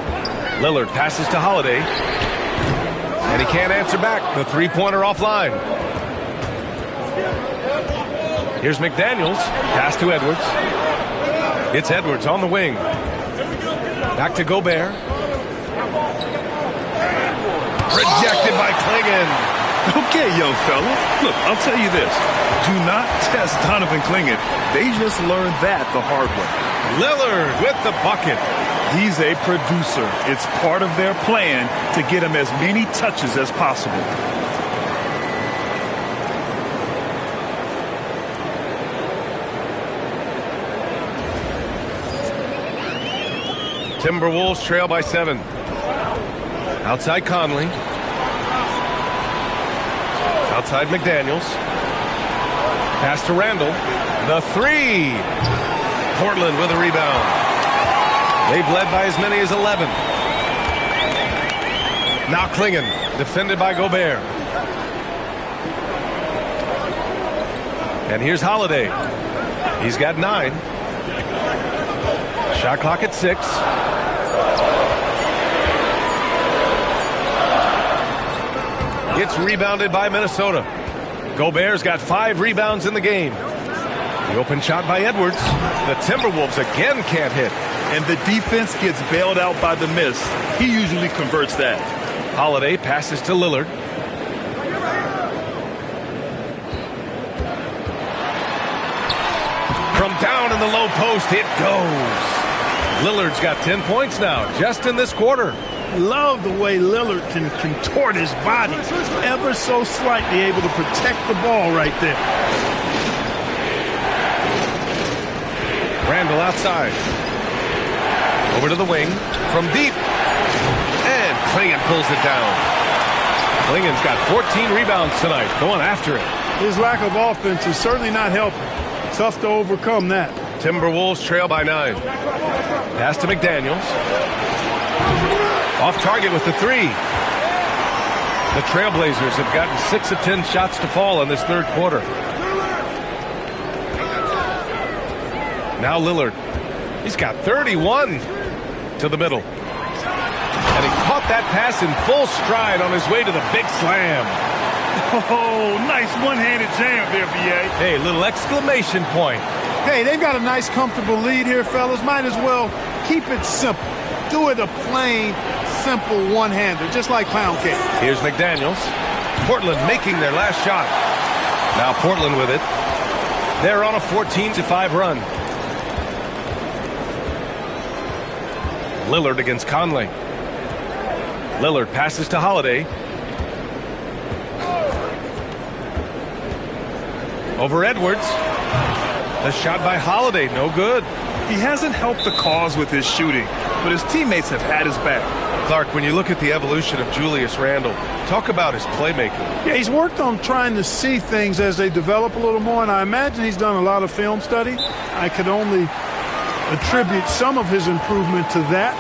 S1: Lillard passes to Holiday. And he can't answer back. The three-pointer offline. Here's McDaniels. Pass to Edwards. It's Edwards on the wing. Back to Gobert. Rejected by Klingon.
S3: Okay, young fella. Look, I'll tell you this. Do not test Donovan Klingon. They just learned that the hard way.
S1: Lillard with the bucket.
S3: He's a producer. It's part of their plan to get him as many touches as possible.
S1: Timberwolves trail by 7. Outside Conley. Outside McDaniels. Pass to Randall. The three. Portland with a rebound. They've led by as many as 11. Now Klingon, defended by Gobert. And here's Holiday. He's got 9. Shot clock at 6. It's rebounded by Minnesota. Gobert's got 5 rebounds in the game. The open shot by Edwards. The Timberwolves again can't hit.
S3: And the defense gets bailed out by the miss. He usually converts that.
S1: Holiday passes to Lillard. From down in the low post, it goes. Lillard's got 10 points now, just in this quarter.
S2: Love the way Lillard can contort his body ever so slightly, able to protect the ball right there.
S1: Randall outside. Over to the wing. From deep. And Klingon pulls it down. Klingon's got 14 rebounds tonight, going after it.
S2: His lack of offense is certainly not helping. Tough to overcome that.
S1: Timberwolves trail by 9. Pass to McDaniels. Off target with the 3. The Trailblazers have gotten 6 of 10 shots to fall in this third quarter. Now Lillard. He's got 31 to the middle. And he caught that pass in full stride on his way to the big slam.
S3: Oh, nice one-handed jam there, B.A.
S1: Hey, little exclamation point.
S2: Hey, they've got a nice, comfortable lead here, fellas. Might as well keep it simple. Do it a plain, simple one-hander, just like pound cake.
S1: Here's McDaniels. Portland making their last shot. Now Portland with it. They're on a 14-5 run. Lillard against Conley. Lillard passes to Holiday. Over Edwards. The shot by Holiday, no good.
S3: He hasn't helped the cause with his shooting, but his teammates have had his back.
S1: Clark, when you look at the evolution of Julius Randle, talk about his playmaking.
S2: Yeah, he's worked on trying to see things as they develop a little more, and I imagine he's done a lot of film study. I could only attribute some of his improvement to that.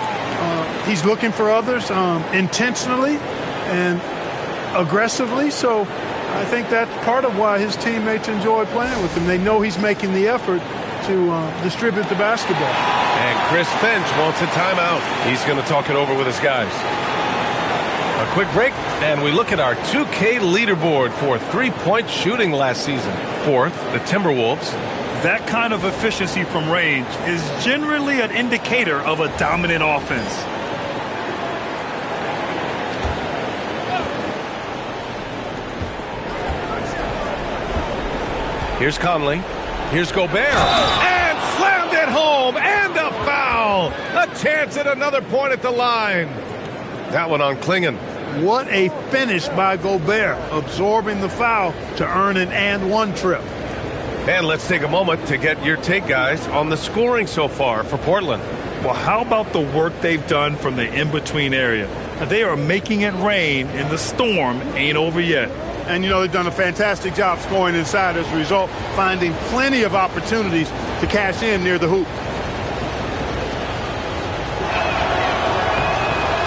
S2: He's looking for others intentionally and aggressively, so I think that's part of why his teammates enjoy playing with him. They know he's making the effort to distribute the basketball.
S1: And Chris Finch wants a timeout. He's going to talk it over with his guys. A quick break, and we look at our 2K leaderboard for three-point shooting last season. 4th, the Timberwolves.
S3: That kind of efficiency from range is generally an indicator of a dominant offense.
S1: Here's Conley. Here's Gobert. And slammed it home. And a foul. A chance at another point at the line. That one on Klingon.
S2: What a finish by Gobert, absorbing the foul to earn an and-one trip.
S1: And let's take a moment to get your take, guys, on the scoring so far for Portland.
S3: Well, how about the work they've done from the in-between area? They are making it rain, and the storm ain't over yet.
S2: And, you know, they've done a fantastic job scoring inside as a result, finding plenty of opportunities to cash in near the hoop.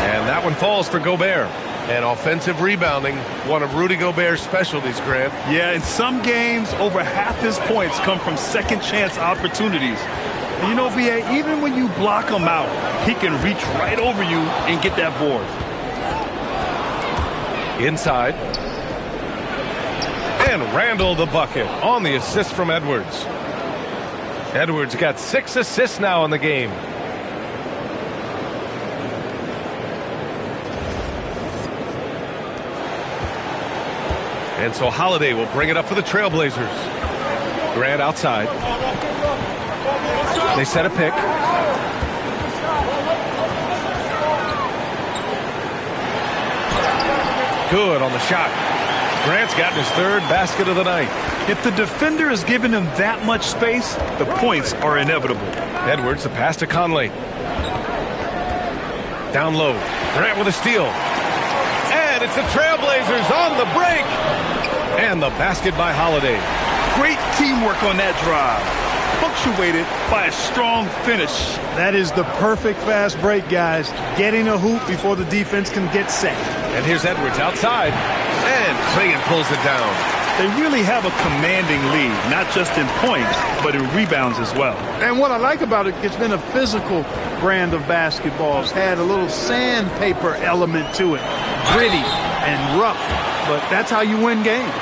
S1: And that one falls for Gobert. And offensive rebounding, one of Rudy Gobert's specialties, Grant.
S3: Yeah, in some games, over half his points come from second-chance opportunities. And you know, B.A., even when you block him out, he can reach right over you and get that board.
S1: Inside. And Randall the bucket on the assist from Edwards. Edwards got 6 assists now in the game. And so Holiday will bring it up for the Trailblazers. Grant outside. They set a pick. Good on the shot. Grant's gotten his 3rd basket of the night.
S3: If the defender is giving him that much space, the points are inevitable.
S1: Edwards, the pass to Conley. Down low. Grant with a steal. And it's the Trailblazers on the break. And the basket by Holiday.
S3: Great teamwork on that drive, punctuated by a strong finish.
S2: That is the perfect fast break, guys. Getting a hoop before the defense can get set.
S1: And here's Edwards outside, and Clingan pulls it down.
S3: They really have a commanding lead, not just in points, but in rebounds as well.
S2: And what I like about it, it's been a physical brand of basketball. It's had a little sandpaper element to it. Gritty and rough, but that's how you win games.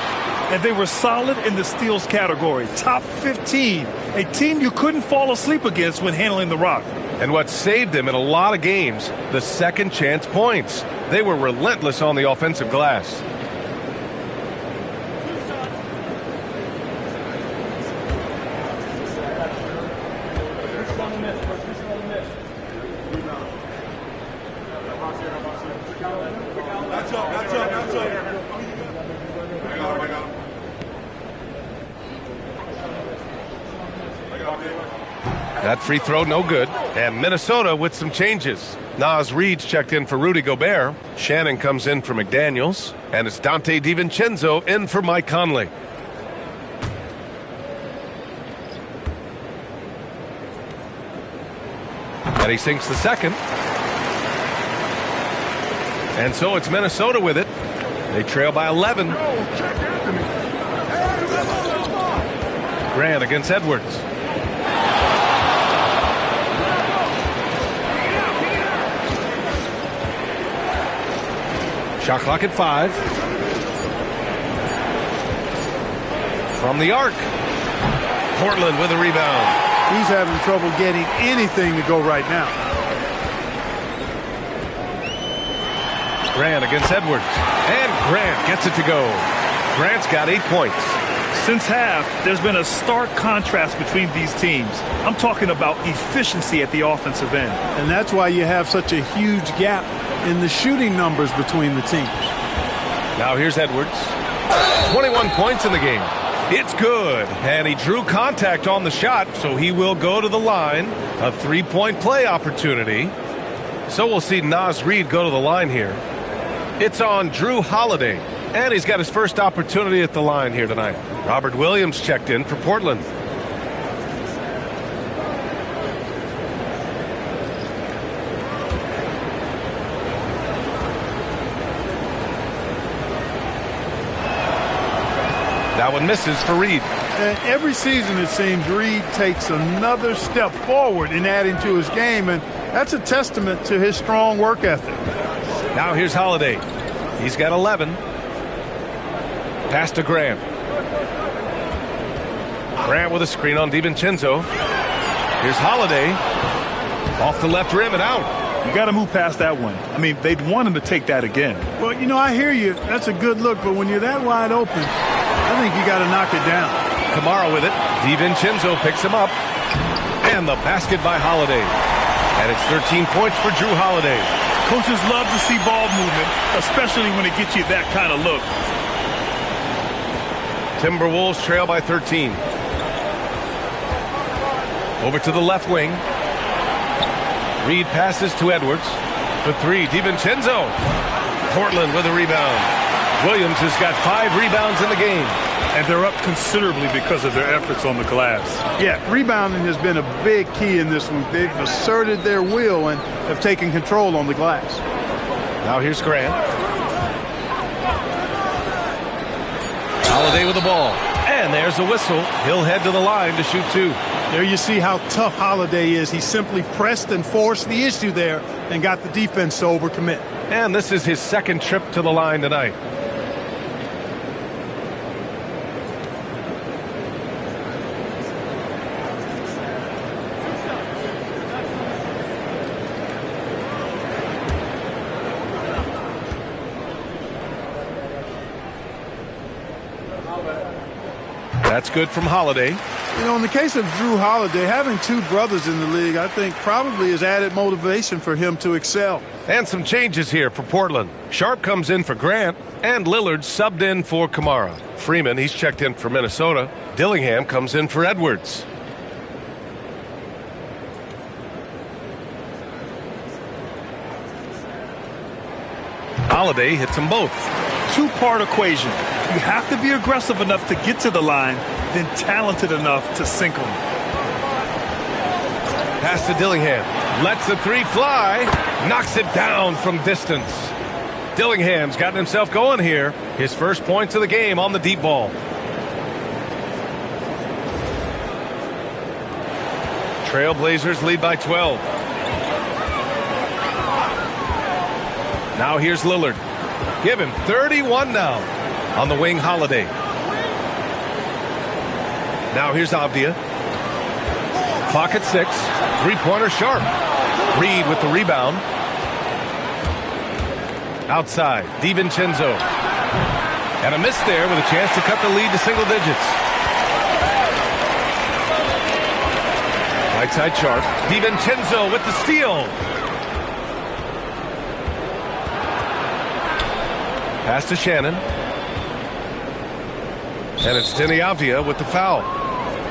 S3: And they were solid in the steals category, top 15, a team you couldn't fall asleep against when handling the rock.
S1: And what saved them in a lot of games, the second chance points. They were relentless on the offensive glass. That free throw no good. And Minnesota with some changes. Naz Reid's checked in for Rudy Gobert. Shannon comes in for McDaniels. And it's Dante DiVincenzo in for Mike Conley. And he sinks the second. And so it's Minnesota with it. They trail by 11. Grant against Edwards. Shot clock at 5. From the arc. Portland with a rebound.
S2: He's having trouble getting anything to go right now.
S1: Grant against Edwards. And Grant gets it to go. Grant's got 8 points.
S3: Since half, there's been a stark contrast between these teams. I'm talking about efficiency at the offensive end.
S2: And that's why you have such a huge gap in the shooting numbers between the teams.
S1: Now here's Edwards. 21 points in the game. It's good. And he drew contact on the shot, so he will go to the line. A 3-point play opportunity. So we'll see Naz Reid go to the line here. It's on Drew Holiday. And he's got his first opportunity at the line here tonight. Robert Williams checked in for Portland. That one misses for Reid.
S2: Every season, it seems, Reid takes another step forward in adding to his game, and that's a testament to his strong work ethic.
S1: Now here's Holiday. He's got 11. Pass to Grant. Grant with a screen on DiVincenzo. Here's Holiday. Off the left rim and out.
S3: You got to move past that one. I mean, they'd want him to take that again.
S2: Well, you know, I hear you. That's a good look, but when you're that wide open, I think you got to knock it down.
S1: Kamara with it. DiVincenzo picks him up. And the basket by Holiday. And it's 13 points for Drew Holiday.
S3: Coaches love to see ball movement, especially when it gets you that kind of look.
S1: Timberwolves trail by 13. Over to the left wing. Reid passes to Edwards. For 3, DiVincenzo. Portland with a rebound. Williams has got 5 rebounds in the game.
S3: And they're up considerably because of their efforts on the glass.
S2: Yeah, rebounding has been a big key in this one. They've asserted their will and have taken control on the glass.
S1: Now here's Grant. Holiday with the ball. And there's a whistle. He'll head to the line to shoot 2.
S2: There you see how tough Holiday is. He simply pressed and forced the issue there and got the defense to overcommit.
S1: And this is his second trip to the line tonight. That's good from Holiday.
S2: You know, in the case of Drew Holiday, having 2 brothers in the league, I think probably has added motivation for him to excel.
S1: And some changes here for Portland. Sharp comes in for Grant, and Lillard subbed in for Kamara. Freeman, he's checked in for Minnesota. Dillingham comes in for Edwards. Holiday hits them both.
S3: two-part equation. You have to be aggressive enough to get to the line, then talented enough to sink them.
S1: Pass to Dillingham. Lets the three fly. Knocks it down from distance. Dillingham's gotten himself going here. His first points of the game on the deep ball. Trailblazers lead by 12. Now here's Lillard. Give him 31 now. On the wing, Holiday. Now here's Avdia. Clock at 6. Three-pointer Sharp. Reed with the rebound. Outside, DiVincenzo. And a miss there with a chance to cut the lead to single digits. Right side Sharp. DiVincenzo with the steal. Pass to Shannon. And it's Denny Avdia with the foul.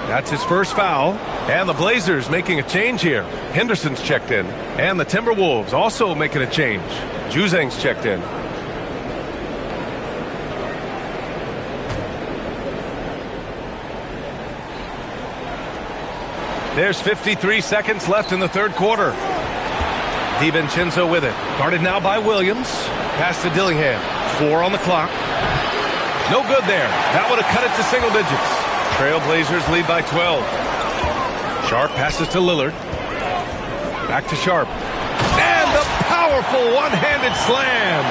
S1: That's his first foul. And the Blazers making a change here. Henderson's checked in. And the Timberwolves also making a change. Juzang's checked in. There's 53 seconds left in the third quarter. DiVincenzo with it. Guarded now by Williams. Pass to Dillingham. 4 on the clock. No good there. That would have cut it to single digits. Trailblazers lead by 12. Sharp passes to Lillard. Back to Sharp. And the powerful one-handed slam.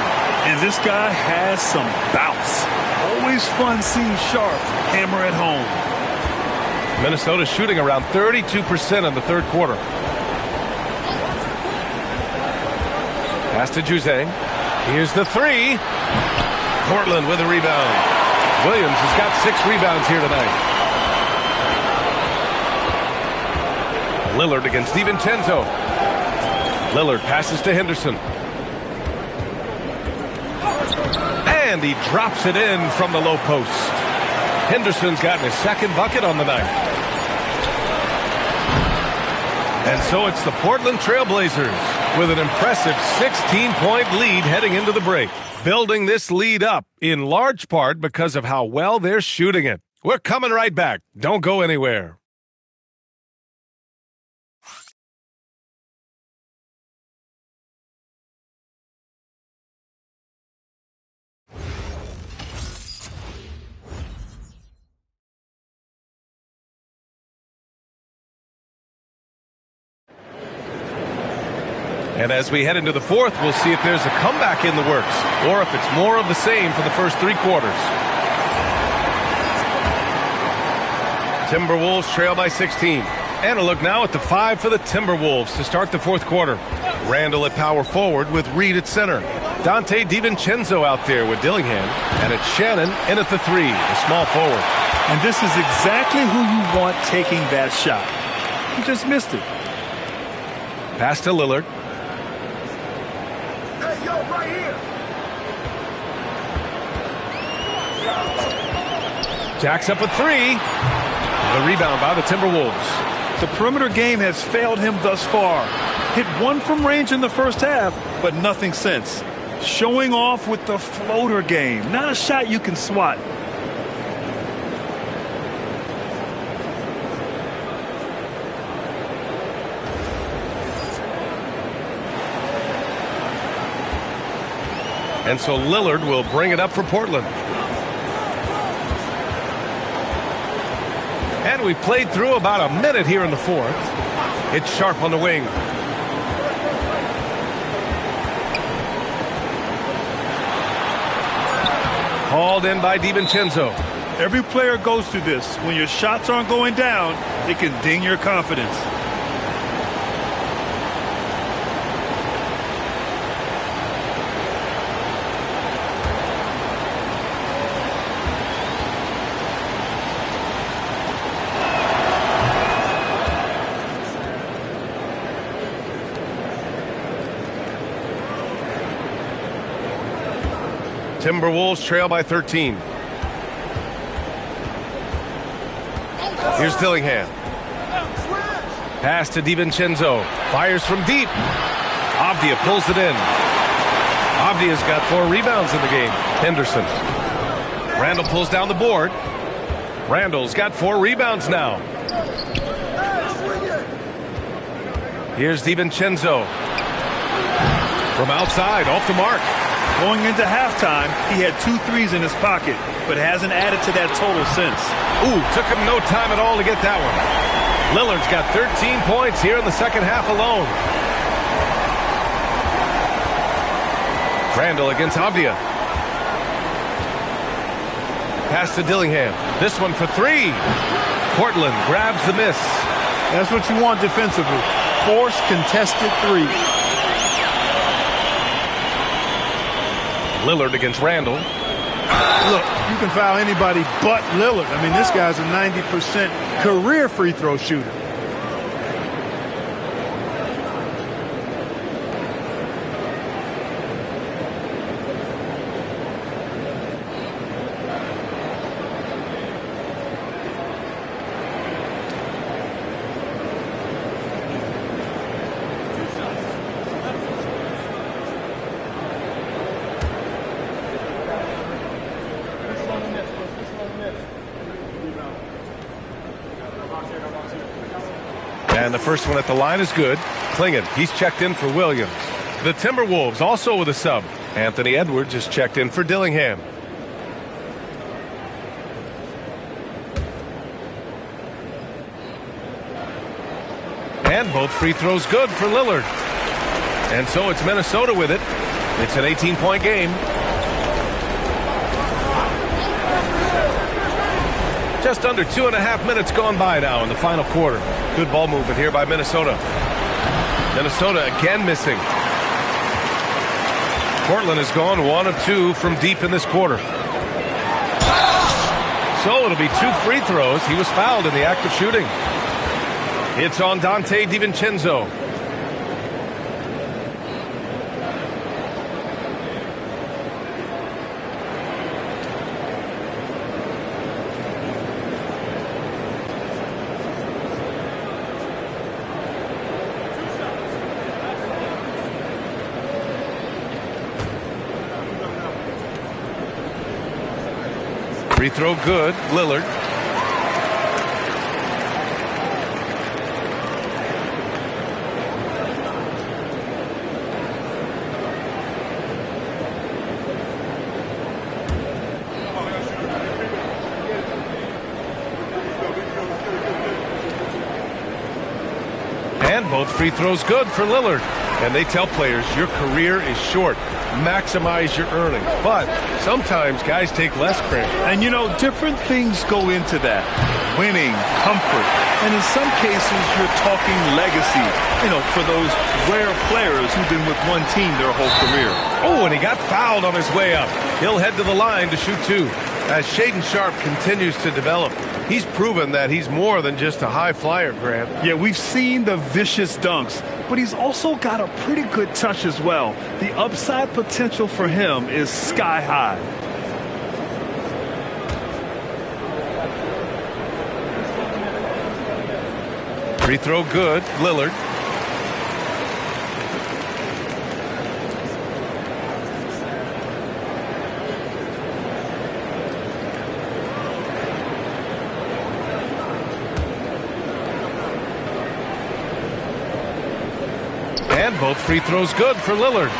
S3: And this guy has some bounce. Always fun seeing Sharp hammer at home.
S1: Minnesota shooting around 32% in the third quarter. Pass to Juzang. Here's the three. Portland with a rebound. Williams has got 6 rebounds here tonight. Lillard against DiVincenzo. Lillard passes to Henderson. And he drops it in from the low post. Henderson's gotten his second bucket on the night. And so it's the Portland Trailblazers with an impressive 16-point lead heading into the break. Building this lead up in large part because of how well they're shooting it. We're coming right back. Don't go anywhere. And as we head into the fourth, we'll see if there's a comeback in the works or if it's more of the same for the first 3 quarters. Timberwolves trail by 16. And a look now at the 5 for the Timberwolves to start the fourth quarter. Randall at power forward with Reed at center. Dante DiVincenzo out there with Dillingham. And it's Shannon in at the 3, the small forward.
S3: And this is exactly who you want taking that shot. He just missed it.
S1: Pass to Lillard. Jacks up a 3. The rebound by the Timberwolves.
S3: The perimeter game has failed him thus far. Hit 1 from range in the first half, but nothing since. Showing off with the floater game. Not a shot you can swat.
S1: And so Lillard will bring it up for Portland. And we played through about a minute here in the fourth. It's Sharp on the wing. Hauled in by DiVincenzo.
S3: Every player goes through this. When your shots aren't going down, it can ding your confidence.
S1: Timberwolves trail by 13. Here's Dillingham. Pass to DiVincenzo. Fires from deep. Avdia pulls it in. Avdia's got 4 rebounds in the game. Henderson. Randall pulls down the board. Randall's got 4 rebounds now. Here's DiVincenzo. From outside, off the mark.
S3: Going into halftime, he had 2 threes in his pocket, but hasn't added to that total since.
S1: Ooh, took him no time at all to get that one. Lillard's got 13 points here in the second half alone. Randall against Avdia. Pass to Dillingham. This one for 3. Portland grabs the miss.
S2: That's what you want defensively. Force contested 3.
S1: Lillard against Randall.
S2: Look, you can foul anybody but Lillard. I mean, this guy's a 90% career free throw shooter.
S1: And the first one at the line is good. Klingon, he's checked in for Williams. The Timberwolves also with a sub. Anthony Edwards is checked in for Dillingham. And both free throws good for Lillard. And so it's Minnesota with it. It's an 18-point game. Just under 2.5 minutes gone by now in the final quarter. Good ball movement here by Minnesota. Minnesota again missing. Portland has gone 1 of 2 from deep in this quarter. So it'll be 2 free throws. He was fouled in the act of shooting. It's on Dante DiVincenzo. Free throw good, Lillard. And both free throws good for Lillard. And they tell players, your career is short. Maximize your earnings. But sometimes guys take less credit.
S3: And, you know, different things go into that. Winning, comfort, and in some cases, you're talking legacy, you know, for those rare players who've been with one team their whole career.
S1: Oh, and he got fouled on his way up. He'll head to the line to shoot 2. As Shaedon Sharpe continues to develop, he's proven that he's more than just a high flyer, Grant.
S3: Yeah, we've seen the vicious dunks, but he's also got a pretty good touch as well. The upside potential for him is sky high.
S1: Free throw good, Lillard. And both free throws good for Lillard.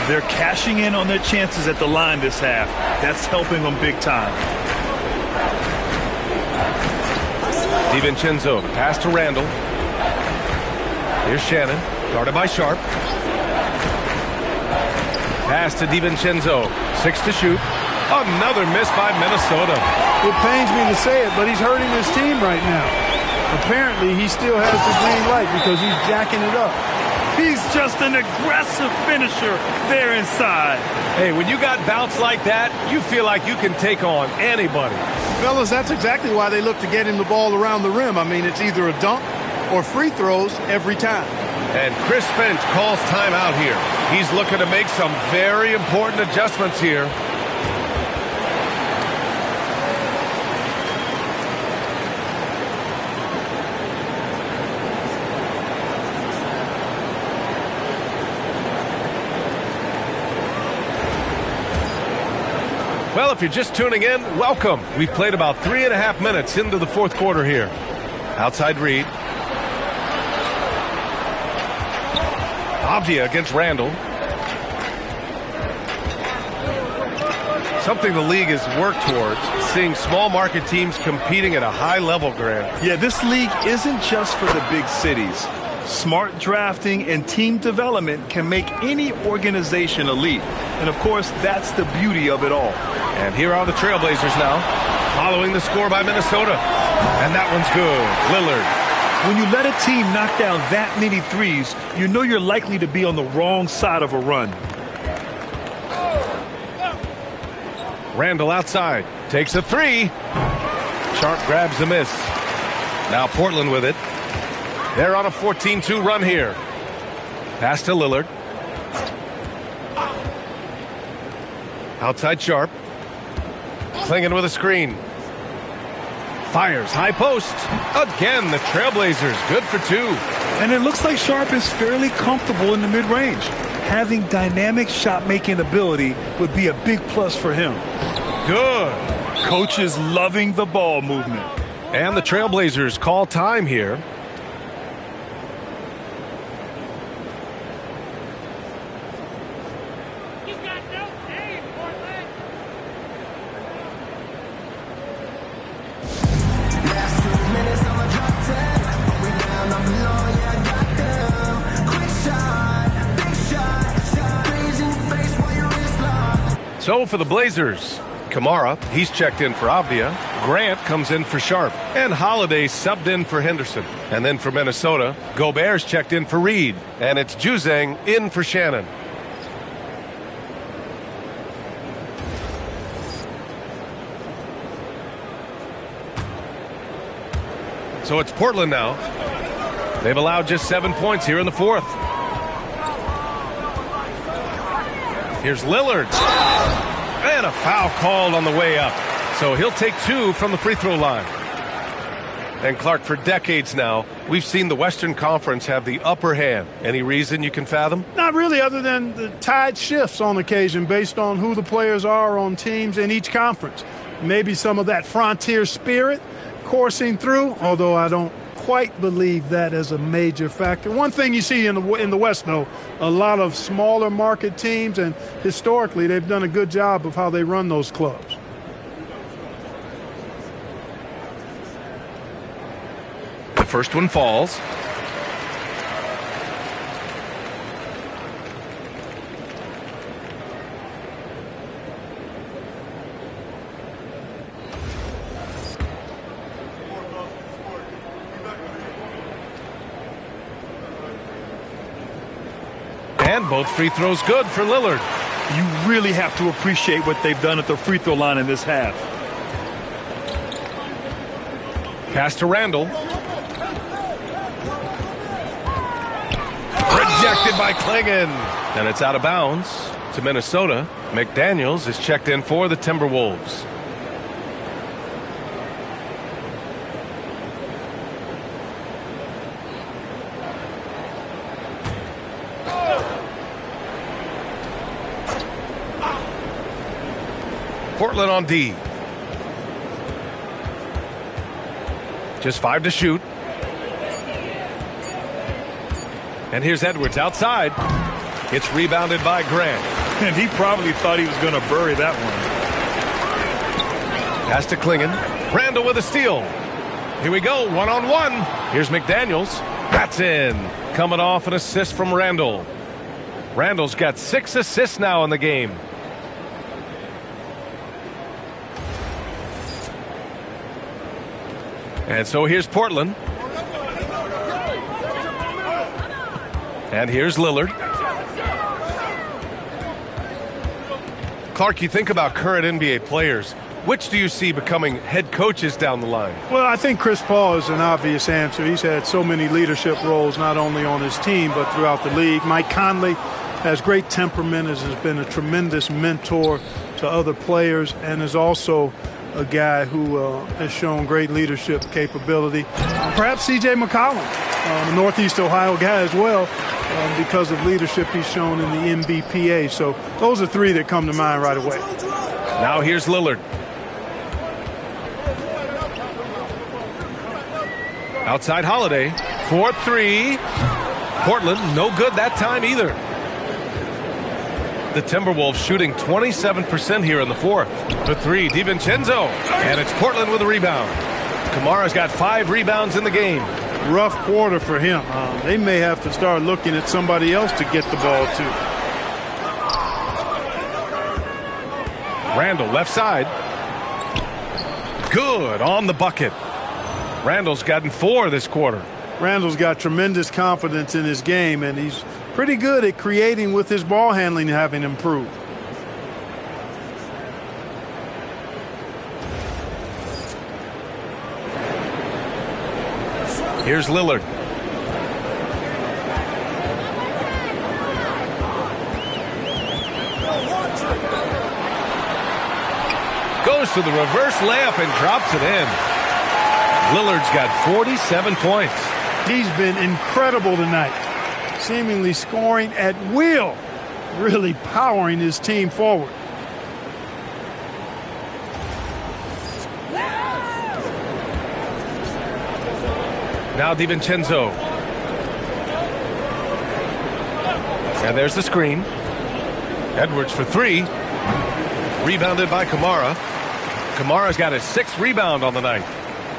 S3: They're cashing in on their chances at the line this half. That's helping them big time.
S1: DiVincenzo, pass to Randall. Here's Shannon, guarded by Sharpe. Pass to DiVincenzo, 6 to shoot. Another miss by Minnesota.
S2: It pains me to say it, but he's hurting his team right now. Apparently, he still has the green light because he's jacking it up.
S3: He's just an aggressive finisher there inside.
S1: Hey, when you got bounce like that, you feel like you can take on anybody.
S2: Fellas, that's exactly why they look to get him the ball around the rim. I mean, it's either a dunk or free throws every time.
S1: And Chris Finch calls timeout here. He's looking to make some very important adjustments here. Well, if you're just tuning in, welcome. We've played about 3.5 minutes into the fourth quarter here. Outside Reed. Avdia against Randall. Something the league has worked towards, seeing small market teams competing at a high level, Grant.
S3: Yeah, this league isn't just for the big cities. Smart drafting and team development can make any organization elite. And, of course, that's the beauty of it all.
S1: And here are the Trailblazers now, following the score by Minnesota. And that one's good. Lillard.
S3: When you let a team knock down that many threes, you know you're likely to be on the wrong side of a run.
S1: Randall outside. Takes a three. Sharp grabs the miss. Now Portland with it. They're on a 14-2 run here. Pass to Lillard. Outside Sharp. Clinging with a screen. Fires high post. Again, the Trailblazers good for two.
S3: And it looks like Sharp is fairly comfortable in the mid-range. Having dynamic shot-making ability would be a big plus for him.
S1: Good.
S3: Coach is loving the ball movement.
S1: And the Trailblazers call time here. So for the Blazers, Kamara, he's checked in for Avdia. Grant comes in for Sharp. And Holiday subbed in for Henderson. And then for Minnesota, Gobert's checked in for Reed. And it's Juzang in for Shannon. So it's Portland now. They've allowed just 7 points here in the fourth. Here's Lillard. And a foul called on the way up. So he'll take two from the free throw line. And Clark, for decades now, we've seen the Western Conference have the upper hand. Any reason you can fathom?
S2: Not really, other than the tide shifts on occasion based on who the players are on teams in each conference. Maybe some of that frontier spirit coursing through, although I don't quite believe that as a major factor. One thing you see in the West, though, a lot of smaller market teams, and historically they've done a good job of how they run those clubs.
S1: The first one falls. And both free throws good for Lillard.
S3: You really have to appreciate what they've done at the free throw line in this half.
S1: Pass to Randall. Rejected by Klingon. And it's out of bounds to Minnesota. McDaniels is checked in for the Timberwolves. Portland on D. Just 5 to shoot. And here's Edwards outside. It's rebounded by Grant.
S3: And he probably thought he was going to bury that one.
S1: Pass to Klingon. Randall with a steal. Here we go, one-on-one. Here's McDaniels. That's in. Coming off an assist from Randall. Randall's got 6 assists now in the game. And so here's Portland. And here's Lillard. Clark, you think about current NBA players. Which do you see becoming head coaches down the line?
S2: Well, I think Chris Paul is an obvious answer. He's had so many leadership roles, not only on his team, but throughout the league. Mike Conley has great temperament, has been a tremendous mentor to other players, and is also a guy who has shown great leadership capability. Perhaps C.J. McCollum, a Northeast Ohio guy as well, because of leadership he's shown in the NBPA. So those are 3 that come to mind right away.
S1: Now here's Lillard. Outside Holiday. 4-3. Portland, no good that time either. The Timberwolves shooting 27% here in the fourth. The three, DiVincenzo. And it's Portland with a rebound. Kamara's got 5 rebounds in the game.
S2: Rough quarter for him. They may have to start looking at somebody else to get the ball to.
S1: Randall, left side. Good on the bucket. Randall's gotten 4 this quarter.
S2: Randall's got tremendous confidence in his game, and he's pretty good at creating with his ball handling, having improved.
S1: Here's Lillard. Goes to the reverse layup and drops it in. Lillard's got 47 points.
S2: He's been incredible tonight, seemingly scoring at will, really powering his team forward.
S1: Now DiVincenzo. And there's the screen. Edwards for 3. Rebounded by Kamara. Kamara's got his 6th rebound on the night.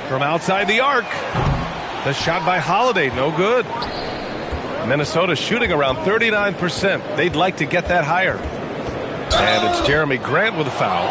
S1: From outside the arc. The shot by Holiday, no good. Minnesota shooting around 39%. They'd like to get that higher. And it's Jeremy Grant with a foul.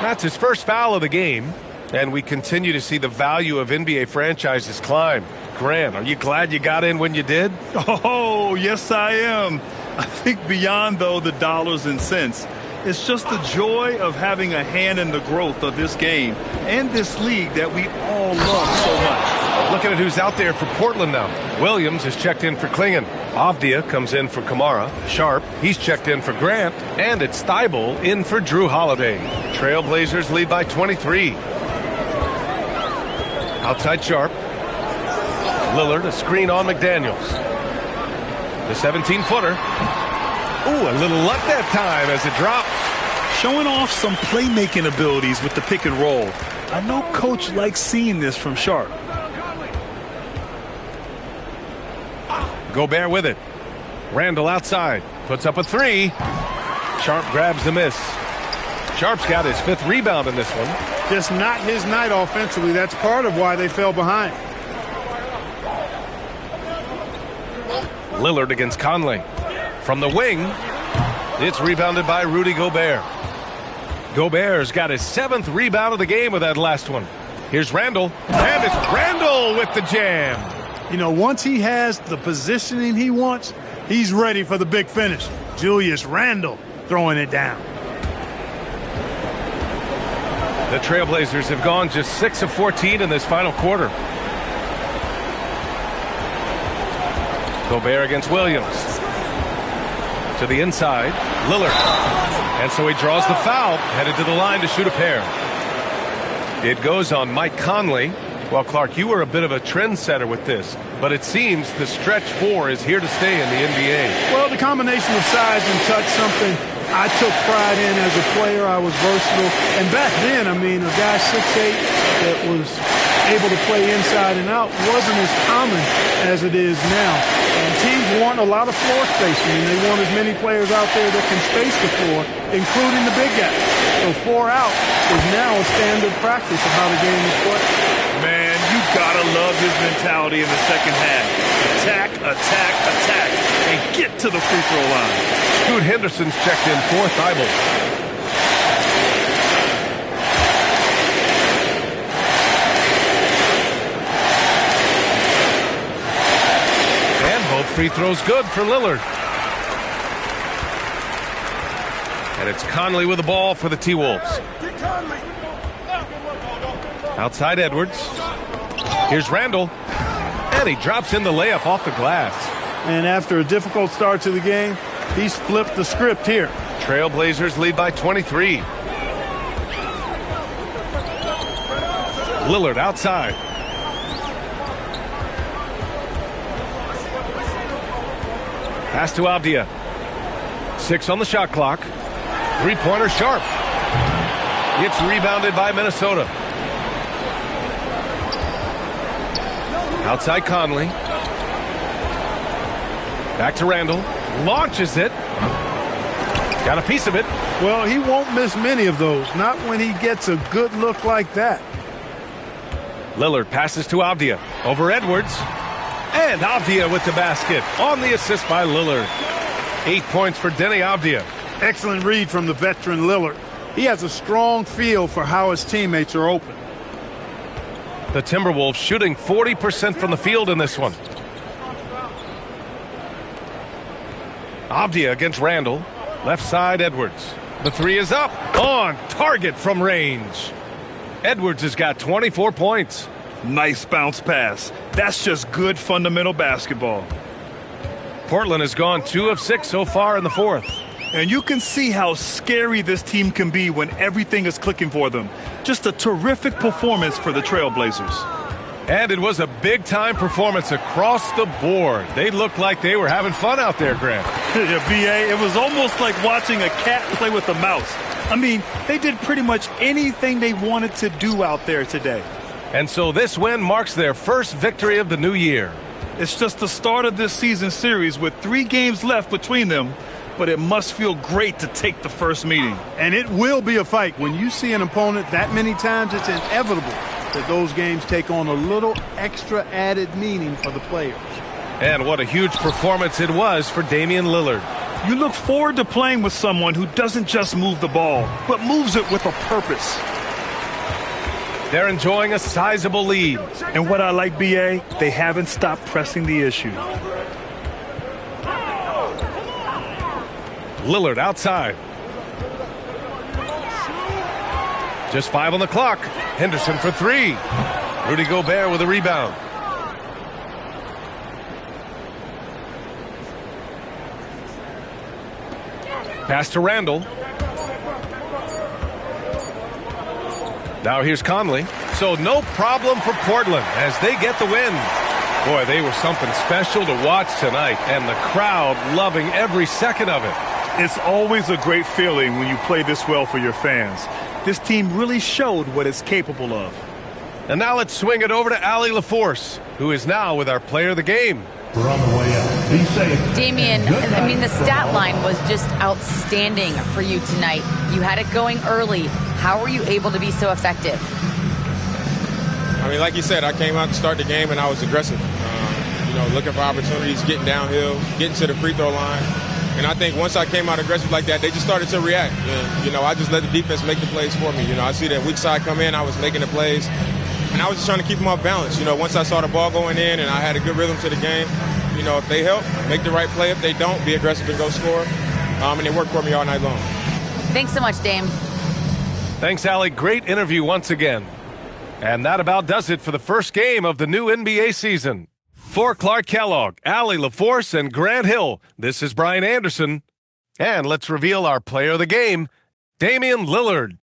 S1: That's his first foul of the game. And we continue to see the value of NBA franchises climb. Grant, are you glad you got in when you did?
S3: Oh, yes, I am. I think beyond, though, the dollars and cents, it's just the joy of having a hand in the growth of this game and this league that we all love so much.
S1: Looking at who's out there for Portland now. Williams is checked in for Klingon. Avdia comes in for Kamara. Sharp, he's checked in for Grant. And it's Thibault in for Drew Holiday. Trailblazers lead by 23. Outside Sharp. Lillard, a screen on McDaniels. The 17-footer. Ooh, a little luck that time as it drops.
S3: Showing off some playmaking abilities with the pick and roll. I know Coach likes seeing this from Sharp.
S1: Gobert with it. Randall outside. Puts up a 3. Sharp grabs the miss. Sharp's got his 5th rebound in this one.
S2: Just not his night offensively. That's part of why they fell behind.
S1: Lillard against Conley. From the wing, it's rebounded by Rudy Gobert. Gobert's got his 7th rebound of the game with that last one. Here's Randall. And it's Randall with the jam.
S2: You know, once he has the positioning he wants, he's ready for the big finish. Julius Randle throwing it down.
S1: The Trailblazers have gone just 6 of 14 in this final quarter. Gobert against Williams. To the inside, Lillard. And so he draws the foul, headed to the line to shoot a pair. It goes on Mike Conley. Well, Clark, you were a bit of a trendsetter with this, but it seems the stretch 4 is here to stay in the NBA.
S2: Well, the combination of size and touch, something I took pride in as a player. I was versatile. And back then, I mean, a guy 6'8" that was able to play inside and out wasn't as common as it is now. And teams want a lot of floor spacing, and they want as many players out there that can space the floor, including the big guys. So 4 out is now a standard practice of how the game is played.
S3: Man, you gotta love his mentality in the second half. Attack, attack, attack, and get to the free throw line.
S1: Scoot Henderson's checked in for Thibault. And both free throws good for Lillard. And it's Conley with the ball for the T-Wolves. Outside Edwards. Here's Randall. And he drops in the layup off the glass.
S2: And after a difficult start to the game, he's flipped the script here.
S1: Trailblazers lead by 23. Lillard outside. Pass to Avdia. 6 on the shot clock. Three-pointer Sharp. It's rebounded by Minnesota. Outside Conley. Back to Randall. Launches it. Got a piece of it.
S2: Well, he won't miss many of those. Not when he gets a good look like that.
S1: Lillard passes to Avdia. Over Edwards. And Avdia with the basket. On the assist by Lillard. 8 points for Denny Avdia.
S2: Excellent read from the veteran Lillard. He has a strong feel for how his teammates are open.
S1: The Timberwolves shooting 40% from the field in this one. Avdia against Randall. Left side, Edwards. The three is up. On target from range. Edwards has got 24 points.
S3: Nice bounce pass. That's just good fundamental basketball.
S1: Portland has gone 2 of 6 so far in the fourth.
S3: And you can see how scary this team can be when everything is clicking for them. Just a terrific performance for the Trailblazers.
S1: And it was a big-time performance across the board. They looked like they were having fun out there, Grant.
S3: Yeah, B.A., it was almost like watching a cat play with a mouse. I mean, they did pretty much anything they wanted to do out there today.
S1: And so this win marks their first victory of the new year.
S3: It's just the start of this season series with 3 games left between them, but it must feel great to take the first meeting.
S2: And it will be a fight. When you see an opponent that many times, it's inevitable that those games take on a little extra added meaning for the players.
S1: And what a huge performance it was for Damian Lillard.
S3: You look forward to playing with someone who doesn't just move the ball, but moves it with a purpose.
S1: They're enjoying a sizable lead.
S3: And what I like, B.A., they haven't stopped pressing the issue.
S1: Lillard outside. Just 5 on the clock. Henderson for 3. Rudy Gobert with a rebound. Pass to Randall. Now here's Conley. So no problem for Portland as they get the win. Boy, they were something special to watch tonight, and the crowd loving every second of it.
S3: It's always a great feeling when you play this well for your fans. This team really showed what it's capable of.
S1: And now let's swing it over to Allie LaForce, who is now with our player of the game.
S9: We're on the way out. Be safe.
S4: Damian, I mean, the stat line was just outstanding for you tonight. You had it going early. How were you able to be so effective?
S10: I mean, like you said, I came out to start the game and I was aggressive. Looking for opportunities, getting downhill, getting to the free throw line. And I think once I came out aggressive like that, they just started to react. And, I just let the defense make the plays for me. I see that weak side come in, I was making the plays. And I was just trying to keep them off balance. Once I saw the ball going in and I had a good rhythm to the game, if they help, make the right play. If they don't, be aggressive and go score. And it worked for me all night long.
S4: Thanks so much, Dame.
S1: Thanks, Allie. Great interview once again. And that about does it for the first game of the new NBA season. For Clark Kellogg, Allie LaForce, and Grant Hill, this is Brian Anderson. And let's reveal our player of the game, Damian Lillard.